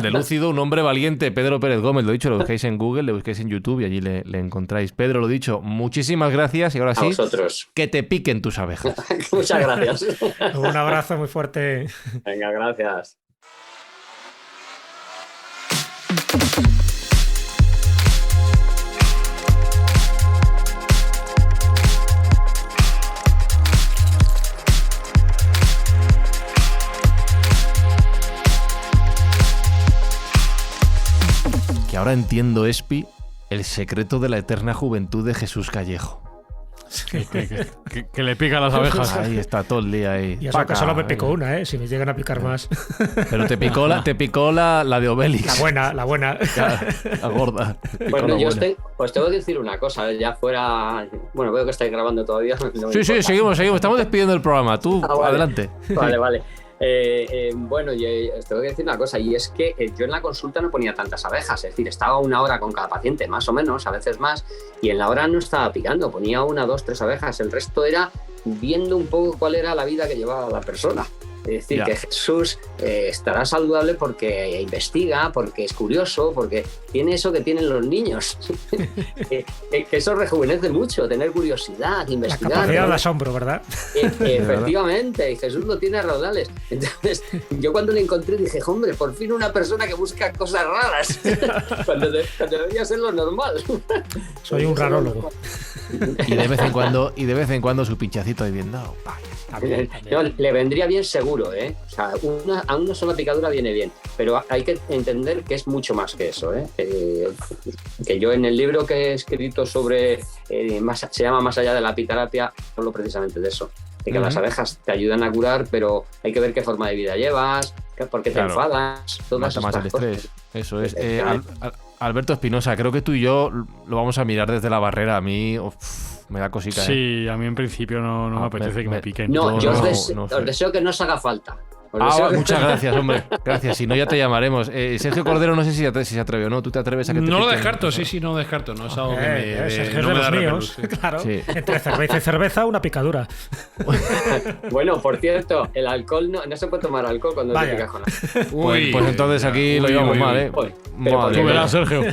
de lúcido, un hombre valiente, Pedro Pérez Gómez, lo dicho, lo buscáis en Google, lo buscáis en YouTube y allí le encontráis. Pedro, lo dicho, muchísimas gracias y ahora sí, que te piquen tus abejas. Muchas gracias. Un abrazo muy fuerte. Venga, gracias. Que ahora entiendo, Espi, el secreto de la eterna juventud de Jesús Callejo. Que le pican las abejas. Ahí está todo el día ahí. Y eso que solo me picó una, si me llegan a picar más. Pero te picó la de Obélix. La buena. La gorda. Bueno, yo os tengo que decir una cosa, ya fuera... Bueno, veo que estáis grabando todavía. No sí, seguimos. Estamos despidiendo el programa. Tú, vale. Adelante. Vale. Bueno, yo os tengo que decir una cosa, y es que yo en la consulta no ponía tantas abejas, es decir, estaba 1 hora con cada paciente, más o menos, a veces más, y en la hora no estaba picando, ponía 1, 2, 3 abejas, el resto era viendo un poco cuál era la vida que llevaba la persona. Es decir, que Jesús estará saludable porque investiga, porque es curioso, porque tiene eso que tienen los niños. que eso rejuvenece mucho, tener curiosidad, investigar. La capacidad de asombro, ¿verdad? Efectivamente, y Jesús lo tiene a raudales. Entonces, yo cuando le encontré dije, hombre, por fin una persona que busca cosas raras, cuando debería ser lo normal. Soy un rarólogo. Y de vez en cuando su pinchacito ahí viendo. También. No, le vendría bien seguro, O sea, a una sola picadura viene bien, pero hay que entender que es mucho más que eso, que yo en el libro que he escrito sobre, se llama Más allá de la apiterapia, hablo precisamente de eso, de que las abejas te ayudan a curar, pero hay que ver qué forma de vida llevas, por qué te enfadas, todas más el estrés. Cosas. Eso es. Alberto Espinosa, creo que tú y yo lo vamos a mirar desde la barrera. A mí me da cosita. Sí, a mí en principio no me apetece que me piquen. No, yo os deseo que no os haga falta. Muchas gracias, hombre. Gracias. Si no, ya te llamaremos. Sergio Cordero, no sé si se atreve o no. ¿Tú te atreves a que te No piquen? lo descarto, sí, no lo descarto. No es algo que no me da míos, claro. Sí. Entre cerveza y cerveza, una picadura. Bueno, por cierto, el alcohol no se puede tomar alcohol cuando te picas con la... Pues entonces aquí lo llevamos mal,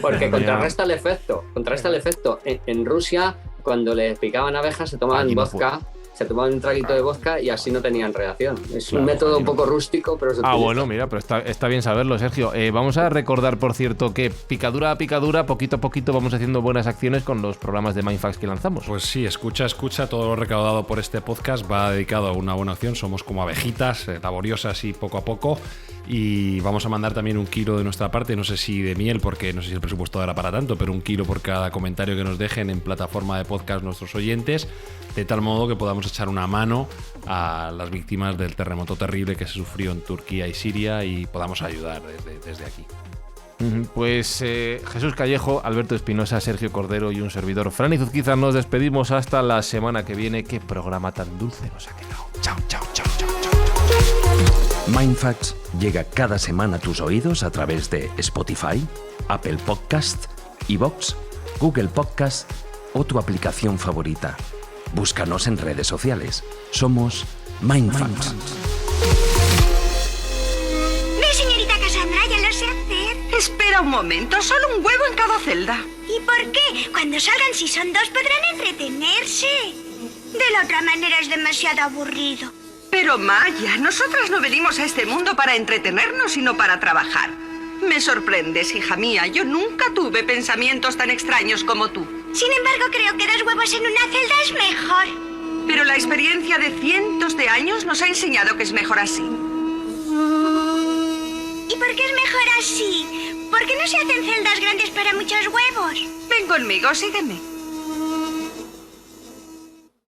Porque contrarresta el efecto. En Rusia, cuando les picaban abejas, se tomaban vodka. se tomaban un traguito de vodka y así no tenían reacción. Es un método un poco rústico, pero se utiliza. Bueno, mira, pero está bien saberlo, Sergio. Vamos a recordar, por cierto, que picadura a picadura, poquito a poquito vamos haciendo buenas acciones con los programas de Mindfacts que lanzamos. Pues sí, escucha, todo lo recaudado por este podcast va dedicado a una buena acción. Somos como abejitas, laboriosas y poco a poco. Y vamos a mandar también 1 kilo de nuestra parte, no sé si de miel, porque no sé si el presupuesto dará para tanto, pero 1 kilo por cada comentario que nos dejen en plataforma de podcast nuestros oyentes, de tal modo que podamos echar una mano a las víctimas del terremoto terrible que se sufrió en Turquía y Siria y podamos ayudar desde aquí. Pues Jesús Callejo, Alberto Espinosa, Sergio Cordero y un servidor, Fran Izuzquiza, nos despedimos hasta la semana que viene. Qué programa tan dulce nos ha quedado. Chao, chao, chao, chao, chao. Mindfacts llega cada semana a tus oídos a través de Spotify, Apple Podcast, iVoox, Google Podcast o tu aplicación favorita. Búscanos en redes sociales. Somos Mindfacts. Señorita Cassandra, ya lo sé hacer. Espera un momento, solo un huevo en cada celda. ¿Y por qué? Cuando salgan, si son 2, podrán entretenerse. De la otra manera es demasiado aburrido. Pero Maya, nosotras no venimos a este mundo para entretenernos, sino para trabajar. Me sorprendes, hija mía. Yo nunca tuve pensamientos tan extraños como tú. Sin embargo, creo que 2 huevos en una celda es mejor. Pero la experiencia de cientos de años nos ha enseñado que es mejor así. ¿Y por qué es mejor así? ¿Por qué no se hacen celdas grandes para muchos huevos? Ven conmigo, sígueme.